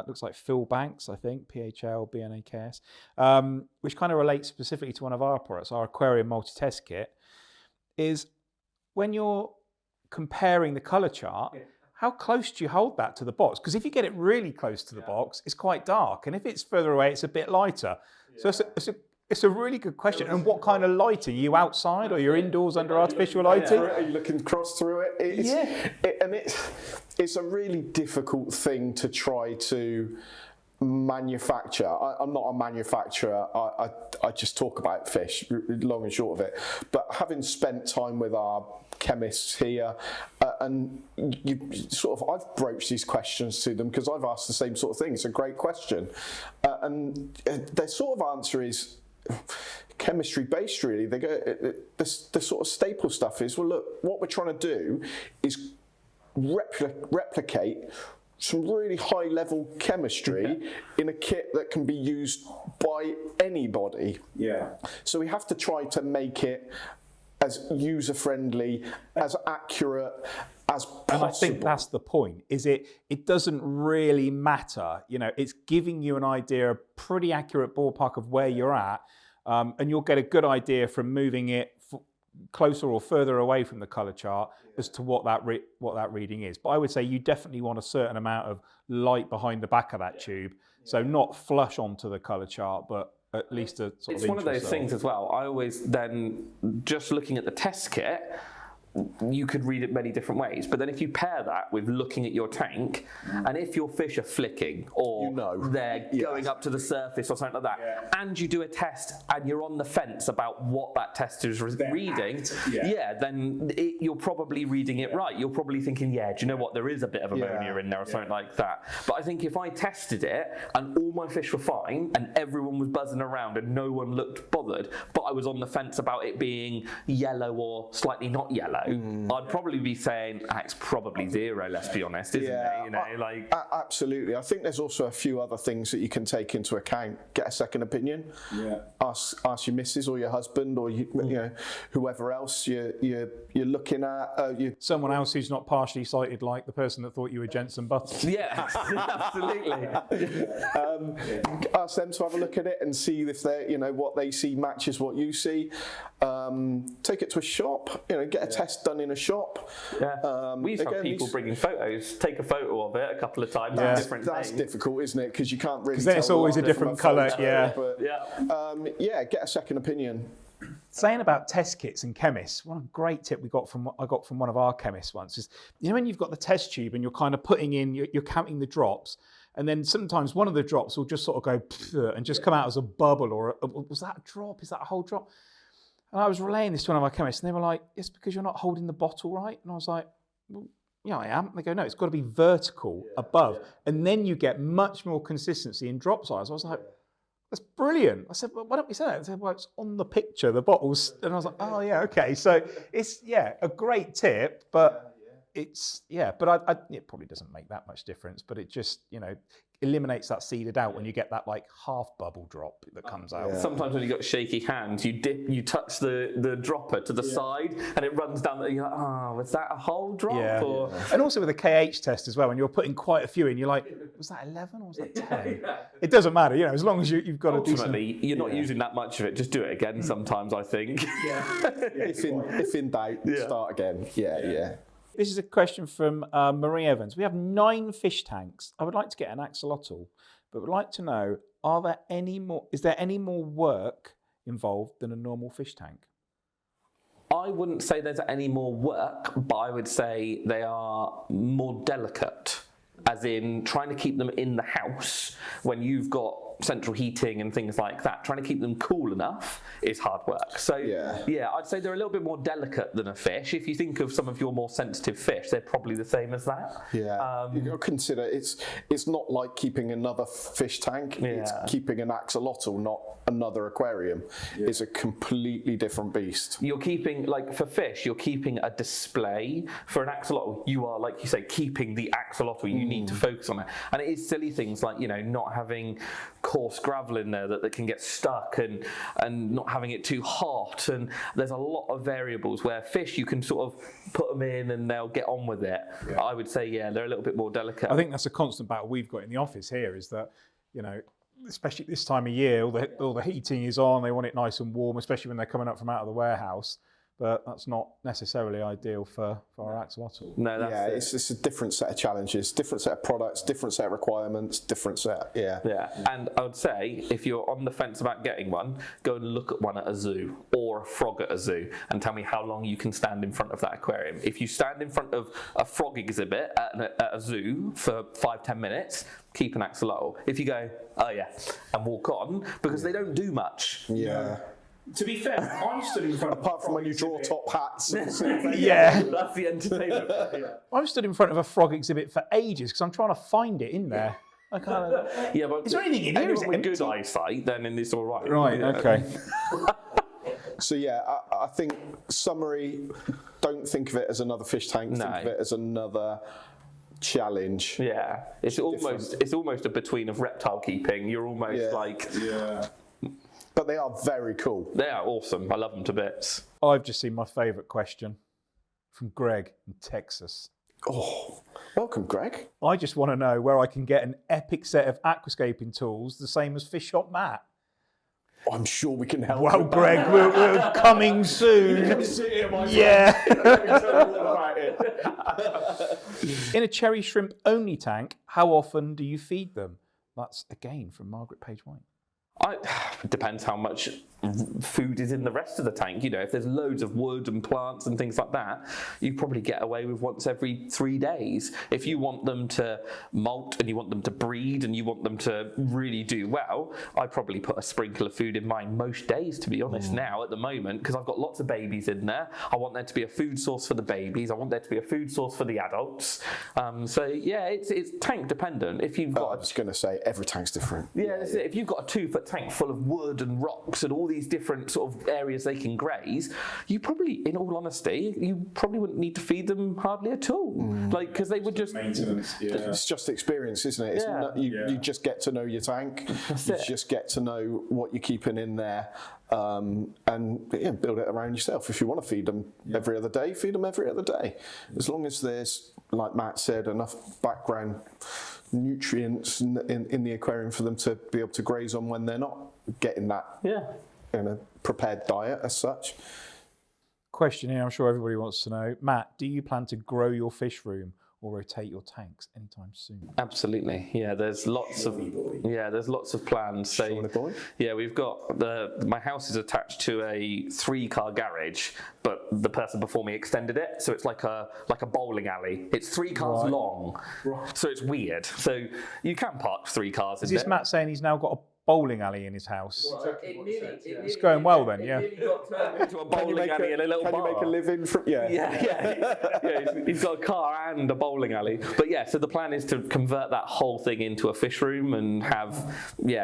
looks like Phil Banks, I think, PHLBNAKS, which kind of relates specifically to one of our products, our Aquarium multi-test kit, is when you're comparing the colour chart, how close do you hold that to the box? Because if you get it really close to the box, it's quite dark. And if it's further away, it's a bit lighter. So it's a really good question. And what kind of lighting? Are you outside or you're indoors under artificial lighting? Are you looking across through it? It's a really difficult thing to try to manufacture. I'm not a manufacturer. I just talk about fish, long and short of it. But having spent time with our chemists here, and I've broached these questions to them because I've asked the same sort of thing. It's a great question, and their sort of answer is chemistry based. Really, they go. The sort of staple stuff is, well, look, what we're trying to do is replicate some really high level chemistry in a kit that can be used by anybody. Yeah. So we have to try to make it as user friendly, as accurate as possible. And I think that's the point, is it doesn't really matter. You know, it's giving you an idea, a pretty accurate ballpark of where you're at, and you'll get a good idea from moving it closer or further away from the colour chart as to what that reading is. But I would say you definitely want a certain amount of light behind the back of that tube. So not flush onto the colour chart, but at least a sort of It's one of those things as well. I always then, just looking at the test kit, you could read it many different ways. But then if you pair that with looking at your tank, and if your fish are flicking or they're going up to the surface or something like that, and you do a test and you're on the fence about what that test is reading, then you're probably reading it right. You're probably thinking, do you know what, there is a bit of ammonia in there or something like that. But I think if I tested it and all my fish were fine and everyone was buzzing around and no one looked bothered, but I was on the fence about it being yellow or slightly not yellow, I'd probably be saying it's probably zero, let's be honest, isn't it? You know, absolutely. I think there's also a few other things that you can take into account. Get a second opinion. Yeah. Ask your missus or your husband or you know, whoever else you're looking at. Someone else who's not partially sighted, like the person that thought you were Jensen Button. Yeah, absolutely. Ask them to have a look at it and see if they, what they see matches what you see. Take it to a shop. Get a test done in a shop. Yeah. We've had people bringing photos, take a photo of it a couple of times. That's difficult, isn't it? Because you can't really. Because then it's always a different colour. Get a second opinion. Saying about test kits and chemists, one great tip I got from one of our chemists once is, when you've got the test tube and you're kind of putting in, you're counting the drops, and then sometimes one of the drops will just sort of go and just come out as a bubble, or was that a drop? Is that a whole drop? And I was relaying this to one of our chemists, and they were like, it's because you're not holding the bottle right. And I was like, well, yeah, I am. And they go, no, it's got to be vertical above. And then you get much more consistency in drop size. I was like, that's brilliant. I said, well, why don't we say that? They said, well, it's on the picture, the bottles. And I was like, oh, yeah, okay. So it's, a great tip, but it's, but it probably doesn't make that much difference, but it just, eliminates that seeded out when you get that like half bubble drop that comes out. Sometimes when you've got shaky hands, you touch the dropper to the side and it runs down. You're like, was that a whole drop? And also with a KH test as well, when you're putting quite a few in, you're like, was that 11 or was that 10? It doesn't matter, as long as you've got ultimately, you're not using that much of it. Just do it again sometimes, I think. If in doubt, start again. Yeah. This is a question from Marie Evans. We have 9 fish tanks. I would like to get an axolotl, but would like to know, is there any more work involved than a normal fish tank? I wouldn't say there's any more work, but I would say they are more delicate, as in trying to keep them in the house when you've got central heating and things like that. Trying to keep them cool enough is hard work. So yeah, I'd say they're a little bit more delicate than a fish. If you think of some of your more sensitive fish, they're probably the same as that. Yeah, you've got to consider it's not like keeping another fish tank. It's keeping an axolotl, not another aquarium. It's a completely different beast. You're keeping, like for fish, you're keeping a display. For an axolotl, you are, like you say, keeping the axolotl. You need to focus on it. And it is silly things like, you know, not having coarse gravel in there that can get stuck, and not having it too hot. And there's a lot of variables where fish, you can sort of put them in and they'll get on with it. I would say, they're a little bit more delicate. I think that's a constant battle we've got in the office here, is that, you know, especially this time of year, all the heating is on, they want it nice and warm, especially when they're coming up from out of the warehouse. But that's not necessarily ideal for our axolotl. No, that's it's a different set of challenges, different set of products, different set of requirements, different set. Yeah. And I would say, if you're on the fence about getting one, go and look at one at a zoo or a frog at a zoo, and tell me how long you can stand in front of that aquarium. If you stand in front of a frog exhibit at a zoo for 5-10 minutes, keep an axolotl. If you go, oh yeah, and walk on, because they don't do much. Yeah. To be fair, I'm stood in front of apart from when you draw top hats. That's the entertainment. I've stood in front of a frog exhibit for ages because I'm trying to find it in there. I can't. But is there anything in here? Is it with good empty? eyesight, then it's all right. Right. Okay. So I think summary: don't think of it as another fish tank. Think of it as another challenge. Yeah, it's almost a between of reptile keeping. You're almost like But they are very cool. They are awesome. I love them to bits. I've just seen my favourite question from Greg in Texas. Oh, welcome, Greg. I just want to know where I can get an epic set of aquascaping tools, the same as Fish Shop Matt. I'm sure we can help. Well, Greg, we're coming soon. In a cherry shrimp only tank, how often do you feed them? That's again from Margaret Page White. It depends how much food is in the rest of the tank. You know, if there's loads of wood and plants and things like that, you probably get away with once every 3 days. If you want them to molt and you want them to breed and you want them to really do well, I probably put a sprinkle of food in mine most days, to be honest, now at the moment, because I've got lots of babies in there. I want there to be a food source for the babies. I want there to be a food source for the adults. So yeah, it's tank dependent. If you've got I was going to say every tank's different. Yeah, that's it. If you've got a 2-foot tank full of wood and rocks and all these different sort of areas they can graze, you probably, in all honesty, you probably wouldn't need to feed them hardly at all. Like, because they would just maintenance. It's just experience, isn't it? It's you just get to know your tank. You just get to know what you're keeping in there, and build it around yourself. If you want to feed them every other day, feed them every other day. As long as there's, like Matt said, enough background nutrients in the aquarium for them to be able to graze on when they're not getting that in a prepared diet as such. Question here, I'm sure everybody wants to know. Matt, do you plan to grow your fish room or rotate your tanks anytime soon? Absolutely, there's lots of plans. So we've got my house is attached to a 3-car garage, but the person before me extended it, so it's like a bowling alley. It's 3 cars long, so it's weird. So you can park 3 cars in there. Is this Matt saying he's now got a bowling alley in his house? Well, it's going well then, Into a bowling alley and a little bar. Can you make a living from? He's got a car and a bowling alley. But so the plan is to convert that whole thing into a fish room and have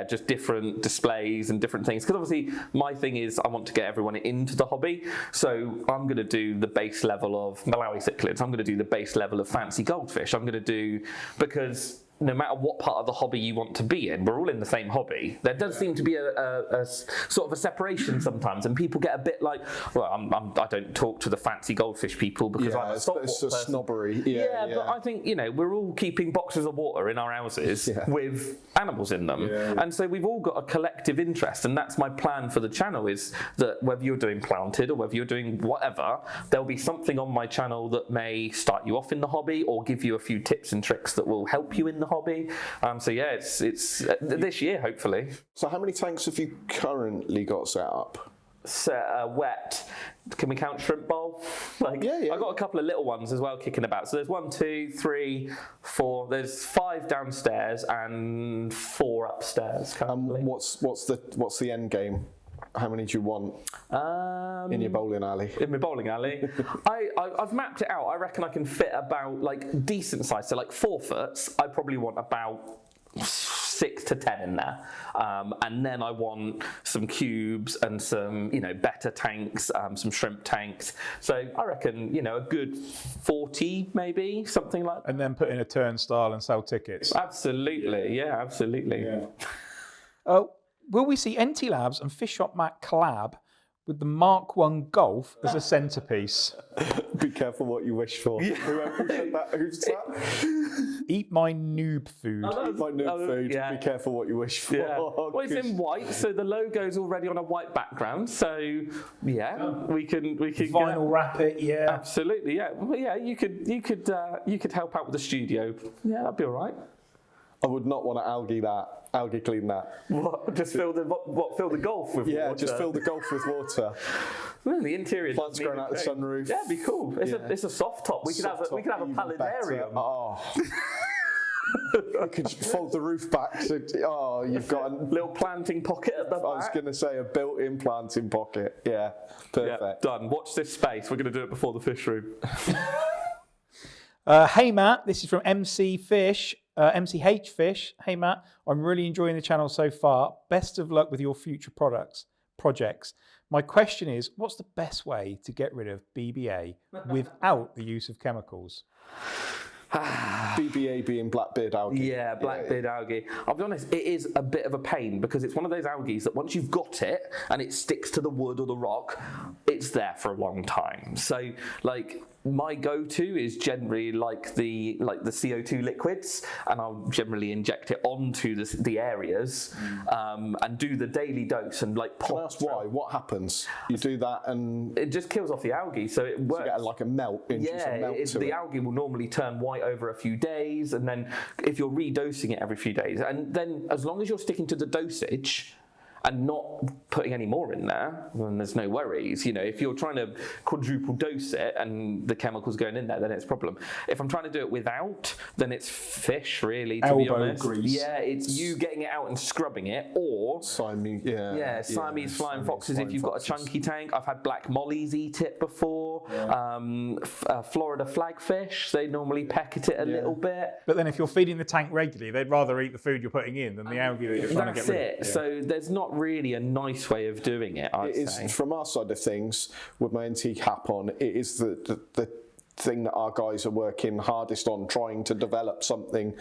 just different displays and different things. Because obviously my thing is I want to get everyone into the hobby. So I'm going to do the base level of Malawi cichlids. I'm going to do the base level of fancy goldfish. I'm going to do, because no matter what part of the hobby you want to be in, we're all in the same hobby. There does seem to be a sort of a separation sometimes, and people get a bit like, well, I don't talk to the fancy goldfish people because I'm a saltwater person. It's a snobbery. But I think, we're all keeping boxes of water in our houses with animals in them. And so we've all got a collective interest, and that's my plan for the channel, is that whether you're doing planted or whether you're doing whatever, there'll be something on my channel that may start you off in the hobby or give you a few tips and tricks that will help you in the hobby. It's this year, hopefully. So how many tanks have you currently got set up? wet. Can we count shrimp bowl? Like, Yeah. I've got a couple of little ones as well kicking about. So there's 1, 2, 3, 4. There's 5 downstairs and 4 upstairs currently. What's the end game? How many do you want in your bowling alley? In my bowling alley, I've mapped it out. I reckon I can fit about like decent size. So like 4 foot. I probably want about 6 to 10 in there, and then I want some cubes and some, better tanks, some shrimp tanks. So I reckon, a good 40 maybe, something like that. And then put in a turnstile and sell tickets. Absolutely, yeah, absolutely. Yeah. Will we see NT Labs and Fish Shop Mac collab with the Mark 1 Golf as a centerpiece? Be careful what you wish for. Who said that? Who's that? Eat my noob food. Eat my new food. Yeah. Be careful what you wish for. Yeah. Well, it's in white, so the logo's already on a white background. So yeah, we can Vinyl wrap it, yeah. Absolutely, yeah. Well, yeah, you could help out with the studio. Yeah, that'd be all right. I would not want to algae clean that. What? Just fill the golf with water? Yeah, just fill the golf with water. Well, the interior. Plants growing out the sunroof. Yeah, it'd be cool. It's a soft top. We could have a paludarium. Oh. You could fold the roof back. So, you've got a little planting pocket at the back. I was going to say a built-in planting pocket. Yeah, perfect. Yeah, done. Watch this space. We're going to do it before the fish room. Hey Matt, this is from MC Fish, MCH Fish. Hey Matt, I'm really enjoying the channel so far. Best of luck with your future projects. My question is, what's the best way to get rid of BBA without the use of chemicals? BBA being blackbeard algae. Yeah, blackbeard algae. I'll be honest, it is a bit of a pain because it's one of those algae that once you've got it and it sticks to the wood or the rock, it's there for a long time. So, my go-to is generally like the CO2 liquids, and I'll generally inject it onto the areas and do the daily dose and pop. Can I ask why? What happens? You do that and it just kills off the algae, so it works. So you get a melt. The algae will normally turn white over a few days, and then if you're redosing it every few days, and then as long as you're sticking to the dosage and not putting any more in there, then there's no worries. If you're trying to quadruple dose it and the chemicals going in there, then it's a problem. If I'm trying to do it without, then it's fish, really, to be honest. Grease. Yeah, it's you getting it out and scrubbing it, or Siamese, Siamese flying foxes if you've got a chunky tank. I've had black mollies eat it before. Yeah. Florida flagfish, they normally peck at it a little bit. But then if you're feeding the tank regularly, they'd rather eat the food you're putting in than the algae that you're trying to get rid of. That's it. So there's not really a nice way of doing it, I'd say. From our side of things, with my NT cap on, it is the thing that our guys are working hardest on, trying to develop something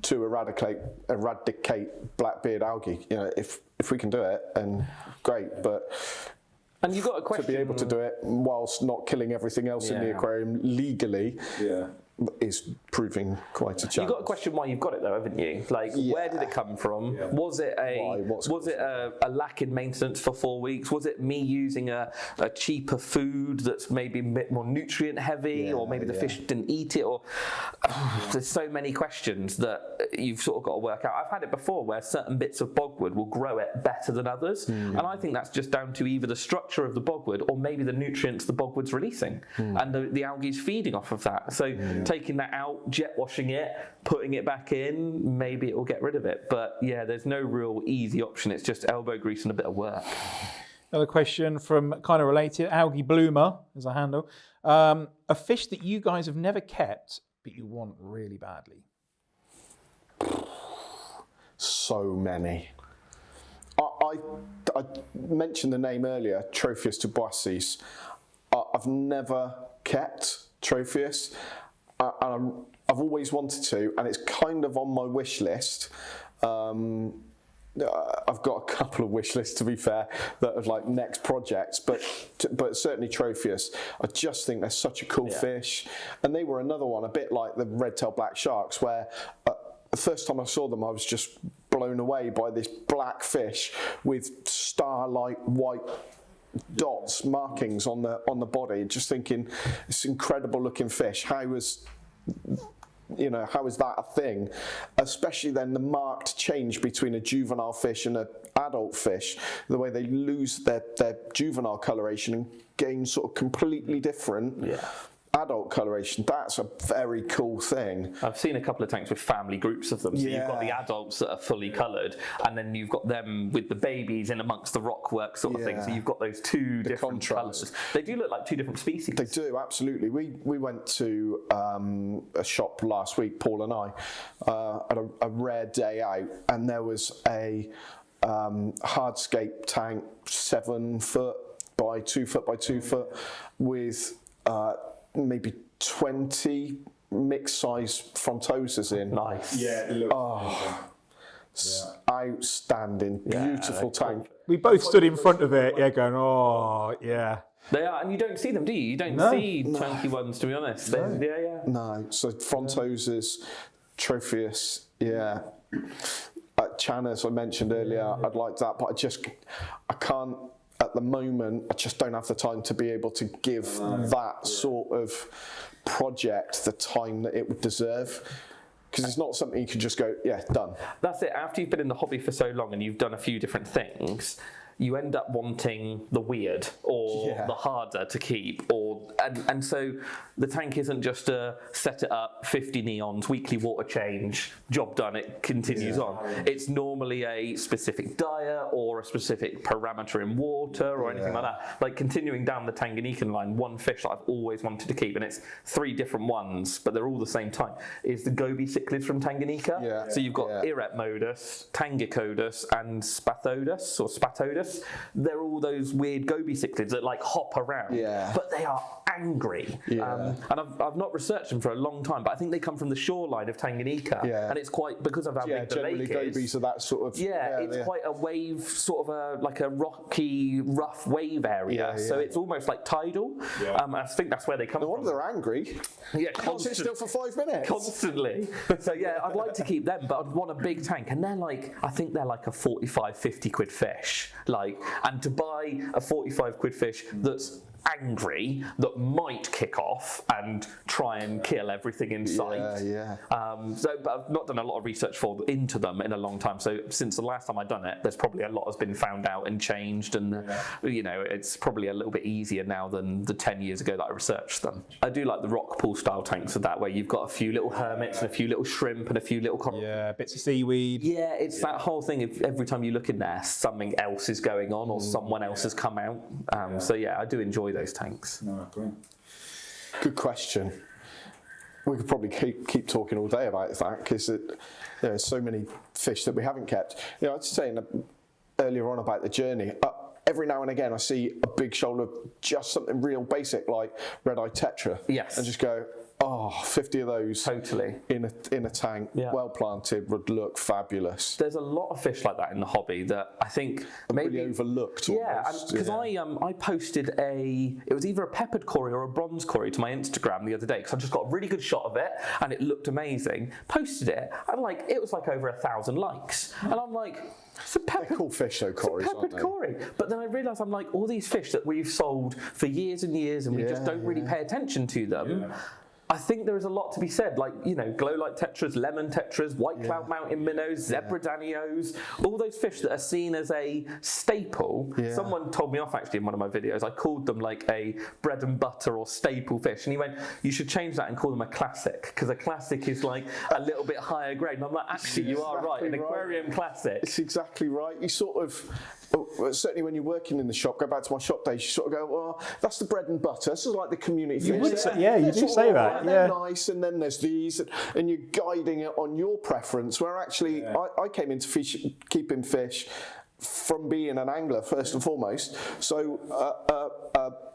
to eradicate blackbeard algae. If we can do it, and great, but and you got a question to be able to do it whilst not killing everything else in the aquarium legally. Yeah. Is proving quite a challenge. You've got a question why you've got it though, haven't you? Where did it come from? Yeah. Was it a lack in maintenance for 4 weeks? Was it me using a cheaper food that's maybe a bit more nutrient heavy, or maybe the fish didn't eat it? Or there's so many questions that you've sort of got to work out. I've had it before where certain bits of bogwood will grow it better than others, and I think that's just down to either the structure of the bogwood or maybe the nutrients the bogwood's releasing, and the algae's feeding off of that. So taking that out, jet washing it, putting it back in, maybe it will get rid of it. But yeah, there's no real easy option. It's just elbow grease and a bit of work. Another question from kind of related, Algae Bloomer as a handle. A fish that you guys have never kept but you want really badly? So many. I mentioned the name earlier, Tropheus tubuacis. I've never kept Tropheus. I've always wanted to, and it's kind of on my wish list. I've got a couple of wish lists, to be fair, that are next projects, but certainly Tropheus. I just think they're such a cool fish, and they were another one, a bit like the red-tailed black sharks, where the first time I saw them, I was just blown away by this black fish with starlight white dots, markings on the body, just thinking, this incredible looking fish. How was you know, how is that a thing? Especially then the marked change between a juvenile fish and an adult fish, the way they lose their juvenile coloration and gain sort of completely different adult coloration. That's a very cool thing. I've seen a couple of tanks with family groups of them. So you've got the adults that are fully coloured, and then you've got them with the babies in amongst the rockwork sort of thing. So you've got those two different colours. They do look like two different species. They do, absolutely. We went to a shop last week, Paul and I, at a rare day out, and there was a hardscape tank, 7 foot by 2 foot by 2 foot, with maybe 20 mixed size frontoses in. Nice. Yeah, it looks Outstanding, beautiful tank. We both stood in front of it, going, oh, yeah. They are, and you don't see them, do you? You don't see chunky ones, to be honest. No, so frontoses, Tropheus, Channas I mentioned earlier, I'd like that, but I can't, at the moment, I just don't have the time to be able to give that sort of project the time that it would deserve. Because it's not something you can just go, done. That's it. After you've been in the hobby for so long and you've done a few different things, you end up wanting the weird or the harder to keep, and so the tank isn't just a set it up, 50 neons, weekly water change, job done, it continues on. It's normally a specific diet or a specific parameter in water or anything like that. Like continuing down the Tanganyikan line, one fish that I've always wanted to keep, and it's 3 different ones, but they're all the same type, is the goby cichlids from Tanganyika. So you've got Eretmodus, Tangicodus, and Spathodus or Spatodus. They're all those weird goby cichlids that like hop around, but they are angry. And I've not researched them for a long time, but I think they come from the shoreline of Tanganyika, and it's quite, because of how big the lake is. Gobies are that sort of. It's quite a wave, sort of like a rocky, rough wave area. So it's almost like tidal. I think that's where they come from. No wonder they're angry. Can't sit still for 5 minutes. Constantly. So I'd like to keep them, but I'd want a big tank, and they're like, I think they're like a 45, 50 quid fish. And to buy a 45 quid fish that's angry, that might kick off and try and kill everything in sight. But I've not done a lot of research into them in a long time. So since the last time I've done it, there's probably a lot has been found out and changed, and it's probably a little bit easier now than the 10 years ago that I researched them. I do like the rock pool style tanks of that, where you've got a few little hermits and a few little shrimp and a few little bits of seaweed. It's that whole thing of every time you look in there, something else is going on or someone else has come out. I do enjoy those tanks. No, brilliant. Good question. We could probably keep talking all day about that, because there are so many fish that we haven't kept. I was saying earlier on about the journey. Every now and again, I see a big shoulder, just something real basic like red-eyed tetra. And just go, 50 of those in a tank, well planted, would look fabulous. There's a lot of fish like that in the hobby that I think maybe really overlooked. Because I posted it was either a peppered cory or a bronze cory to my Instagram the other day, because I just got a really good shot of it and it looked amazing. Posted it, and it was like over 1,000 likes, and I'm like, it's a peppered, they're cool fish though, cories, peppered cory. But then I realised, I'm like, all these fish that we've sold for years and years, and we just don't really pay attention to them. I think there is a lot to be said, glow light tetras, lemon tetras, white cloud mountain minnows, zebra danios, all those fish that are seen as a staple. Someone told me off actually in one of my videos. I called them like a bread and butter or staple fish, and he went, you should change that and call them a classic, because a classic is like a little bit higher grade. And I'm like, actually, you are right, an aquarium classic. It's exactly right. You sort of, certainly when you're working in the shop, go back to my shop days, you sort of go, well, that's the bread and butter. This is like the community fish. You do say that. They're nice, and then there's these, and you're guiding it on your preference, where actually I came into keeping fish from being an angler first and foremost. So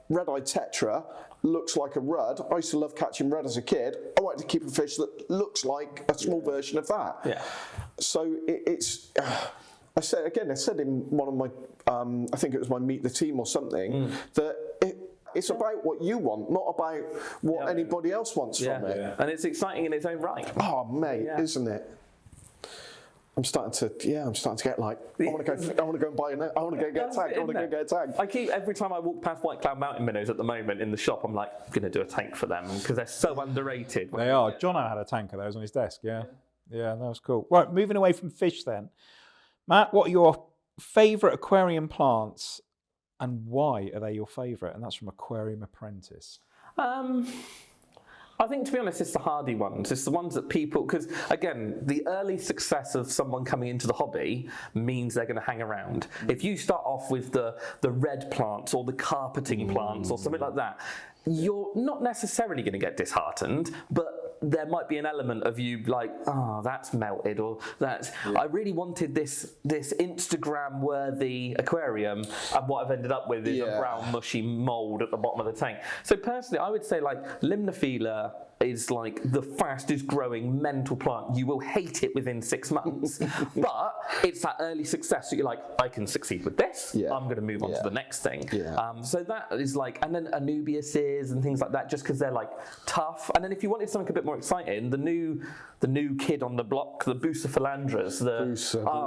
red-eyed tetra looks like a rudd. I used to love catching rudd as a kid. I wanted to keep a fish that looks like a small version of that. So it's I said in one of my I think it was my Meet the Team or something, that it's about what you want, not about what anybody else wants from it. And it's exciting in its own right. Oh, mate, isn't it? I'm starting to get like, I want to go and buy a tank. I keep, every time I walk past White Cloud Mountain minnows at the moment in the shop, I'm like, I'm going to do a tank for them because they're so underrated. They are. Jono had a tank of those on his desk, yeah. Yeah, that was cool. Right, moving away from fish then. Matt, what are your favourite aquarium plants and why are they your favourite? And that's from Aquarium Apprentice. I think, to be honest, it's the hardy ones. It's the ones that people, because again, the early success of someone coming into the hobby means they're going to hang around. If you start off with the red plants or the carpeting plants or something like that, you're not necessarily going to get disheartened, but there might be an element of you like, oh, that's melted, or that's, I really wanted this Instagram-worthy aquarium, and what I've ended up with is a brown, mushy mould at the bottom of the tank. So personally, I would say like Limnophila is like the fastest growing mental plant. You will hate it within 6 months, but it's that early success that you're like, I can succeed with this. I'm going to move on to the next thing. So that is like, and then Anubiuses and things like that, just because they're like tough. And then if you wanted something a bit more exciting, the new kid on the block, the Bucephalandras,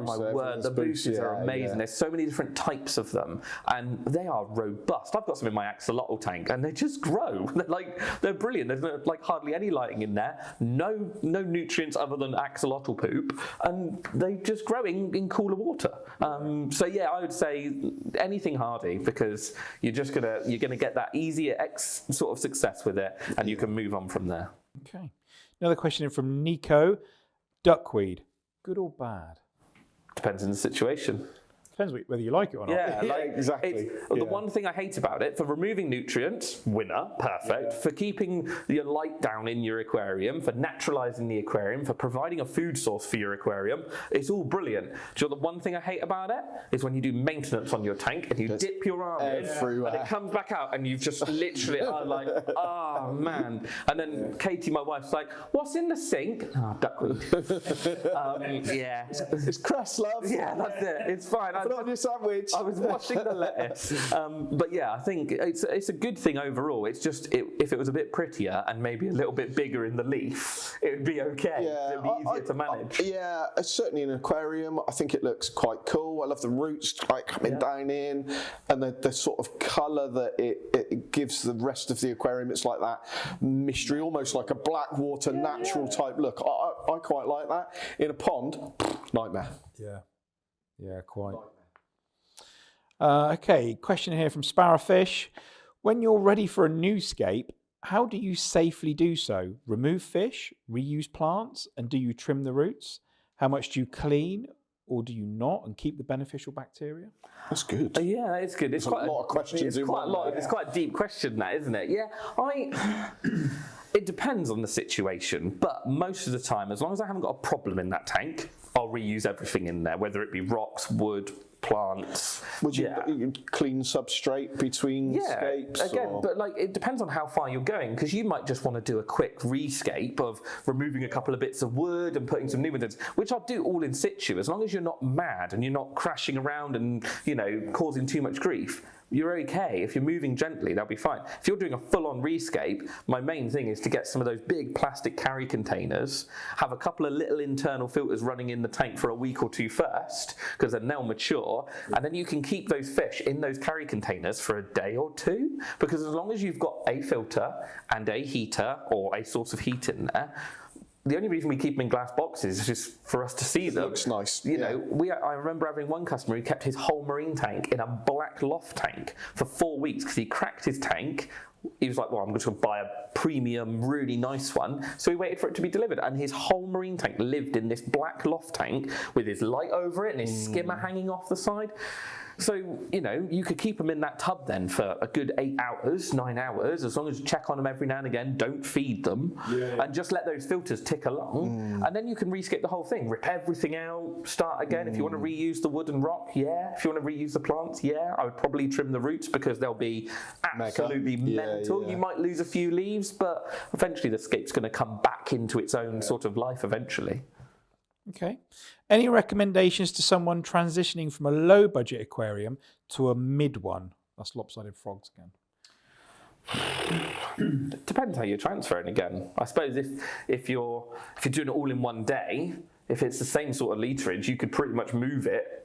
my word, the Buces are amazing. There's so many different types of them, and they are robust. I've got some in my Axolotl tank, and they just grow. They're brilliant. There's like hardly any lighting in there, no nutrients other than axolotl poop, and they just grow in cooler water. So yeah, I would say anything hardy, because you're gonna get that easier sort of success with it, and you can move on from there. Okay. Another question in from Nico. Duckweed, good or bad? Depends on the situation. Depends whether you like it or not. Yeah, exactly. The one thing I hate about it, for removing nutrients, winner, perfect. For keeping your light down in your aquarium, for naturalising the aquarium, for providing a food source for your aquarium, it's all brilliant. Do you know the one thing I hate about it? Is when you do maintenance on your tank and you dip your arm in and it comes back out and you've just literally are like, oh man. And then Katie, my wife's like, what's in the sink? Oh, duckweed. Yeah. It's cress, love. Yeah, that's it. It's fine. Put it on your sandwich. I was washing the lettuce. But yeah, I think it's a good thing overall. It's just, if it was a bit prettier and maybe a little bit bigger in the leaf, it would be okay. Yeah, It would be easier to manage. Yeah, certainly in an aquarium, I think it looks quite cool. I love the roots like coming down in, and the sort of colour that it gives the rest of the aquarium. It's like that mystery, almost like a black water natural type look. I quite like that. In a pond, nightmare. Yeah, quite. Okay, question here from Sparrowfish. When you're ready for a new scape, how do you safely do so? Remove fish, reuse plants, and do you trim the roots? How much do you clean, or do you not, and keep the beneficial bacteria? That's good. Yeah, it's good. It's quite a lot of questions. It's quite a deep question, that, isn't it? Yeah, it depends on the situation, but most of the time, as long as I haven't got a problem in that tank, I'll reuse everything in there, whether it be rocks, wood, plants. Would you clean substrate between scapes? Again, but like it depends on how far you're going, because you might just want to do a quick rescape of removing a couple of bits of wood and putting some new ones in, which I'll do all in situ, as long as you're not mad and you're not crashing around and causing too much grief. You're okay. If you're moving gently, that'll be fine. If you're doing a full-on rescape, my main thing is to get some of those big plastic carry containers, have a couple of little internal filters running in the tank for a week or two first, because then they'll mature, and then you can keep those fish in those carry containers for a day or two, because as long as you've got a filter and a heater or a source of heat in there, the only reason we keep them in glass boxes is just for us to see them. It looks nice. I remember having one customer who kept his whole marine tank in a black loft tank for 4 weeks because he cracked his tank. He was like, well, I'm just going to buy a premium, really nice one. So he waited for it to be delivered, and his whole marine tank lived in this black loft tank with his light over it and his skimmer hanging off the side. So, you could keep them in that tub then for a good 8 hours, 9 hours, as long as you check on them every now and again, don't feed them, and just let those filters tick along. And then you can rescape the whole thing, rip everything out, start again. If you want to reuse the wood and rock, if you want to reuse the plants, I would probably trim the roots because they'll be absolutely mental. You might lose a few leaves, but eventually the scape's going to come back into its own sort of life eventually. Okay. Any recommendations to someone transitioning from a low budget aquarium to a mid one? That's lopsided frogs again. Depends how you're transferring again. I suppose if you're doing it all in one day, if it's the same sort of literage, you could pretty much move it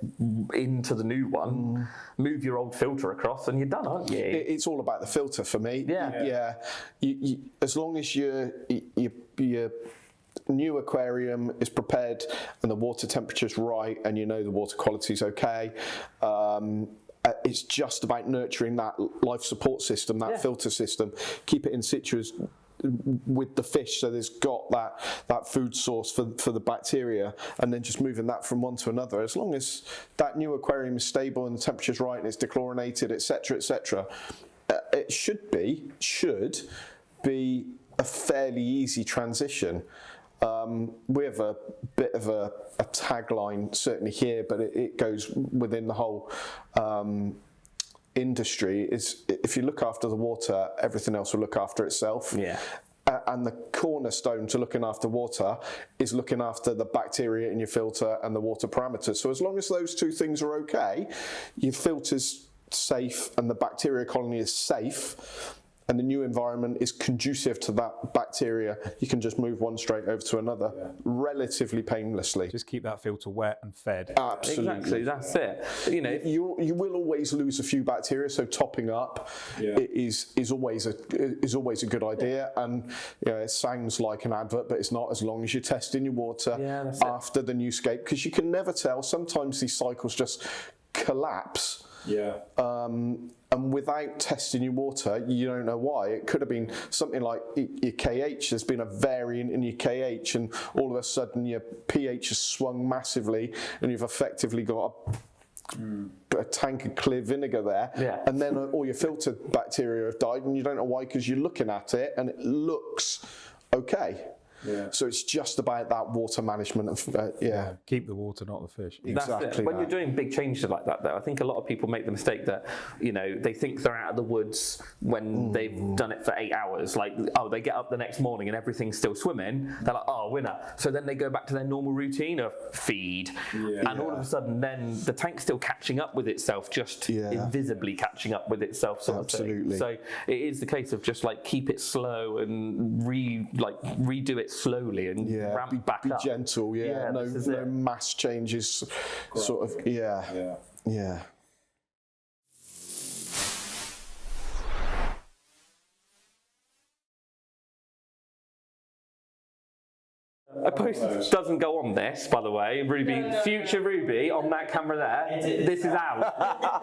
into the new one, move your old filter across, and you're done, aren't you? It's all about the filter for me. Yeah. As long as your new aquarium is prepared and the water temperature's right, and you know the water quality's okay. It's just about nurturing that life support system, that filter system. Keep it in situ with the fish, so there's got that food source for the bacteria, and then just moving that from one to another. As long as that new aquarium is stable and the temperature's right and it's dechlorinated, etc., it should be a fairly easy transition. We have a bit of a tagline certainly here, but it goes within the whole industry, is if you look after the water, everything else will look after itself. Yeah. And the cornerstone to looking after water is looking after the bacteria in your filter and the water parameters. So as long as those two things are okay, your filter's safe and the bacteria colony is safe, and the new environment is conducive to that bacteria, you can just move one straight over to another relatively painlessly. Just keep that filter wet and fed. Absolutely. Exactly, that's it. You know, you will always lose a few bacteria, so topping up is always a good idea. And you know, it sounds like an advert, but it's not, as long as you're testing your water after the new scape, because you can never tell. Sometimes these cycles just collapse. And without testing your water, you don't know why. It could have been something like your KH. There's been a variant in your KH, and all of a sudden your pH has swung massively, and you've effectively got a tank of clear vinegar there. And then all your filtered bacteria have died, and you don't know why, because you're looking at it and it looks okay. So it's just about that water management of Keep the water, not the fish. Exactly. That's it. When you're doing big changes like that, though, I think a lot of people make the mistake that, you know, they think they're out of the woods when they've done it for 8 hours. Like, oh, they get up the next morning and everything's still swimming. They're like, oh, winner. So then they go back to their normal routine of feed. And all of a sudden, then the tank's still catching up with itself, just invisibly catching up with itself, sort of thing. So it is the case of just like keep it slow and redo it slowly and ramp back up. Be gentle, no mass changes, sort of, A post doesn't go on this, by the way. Ruby, future Ruby on that camera there. This is out.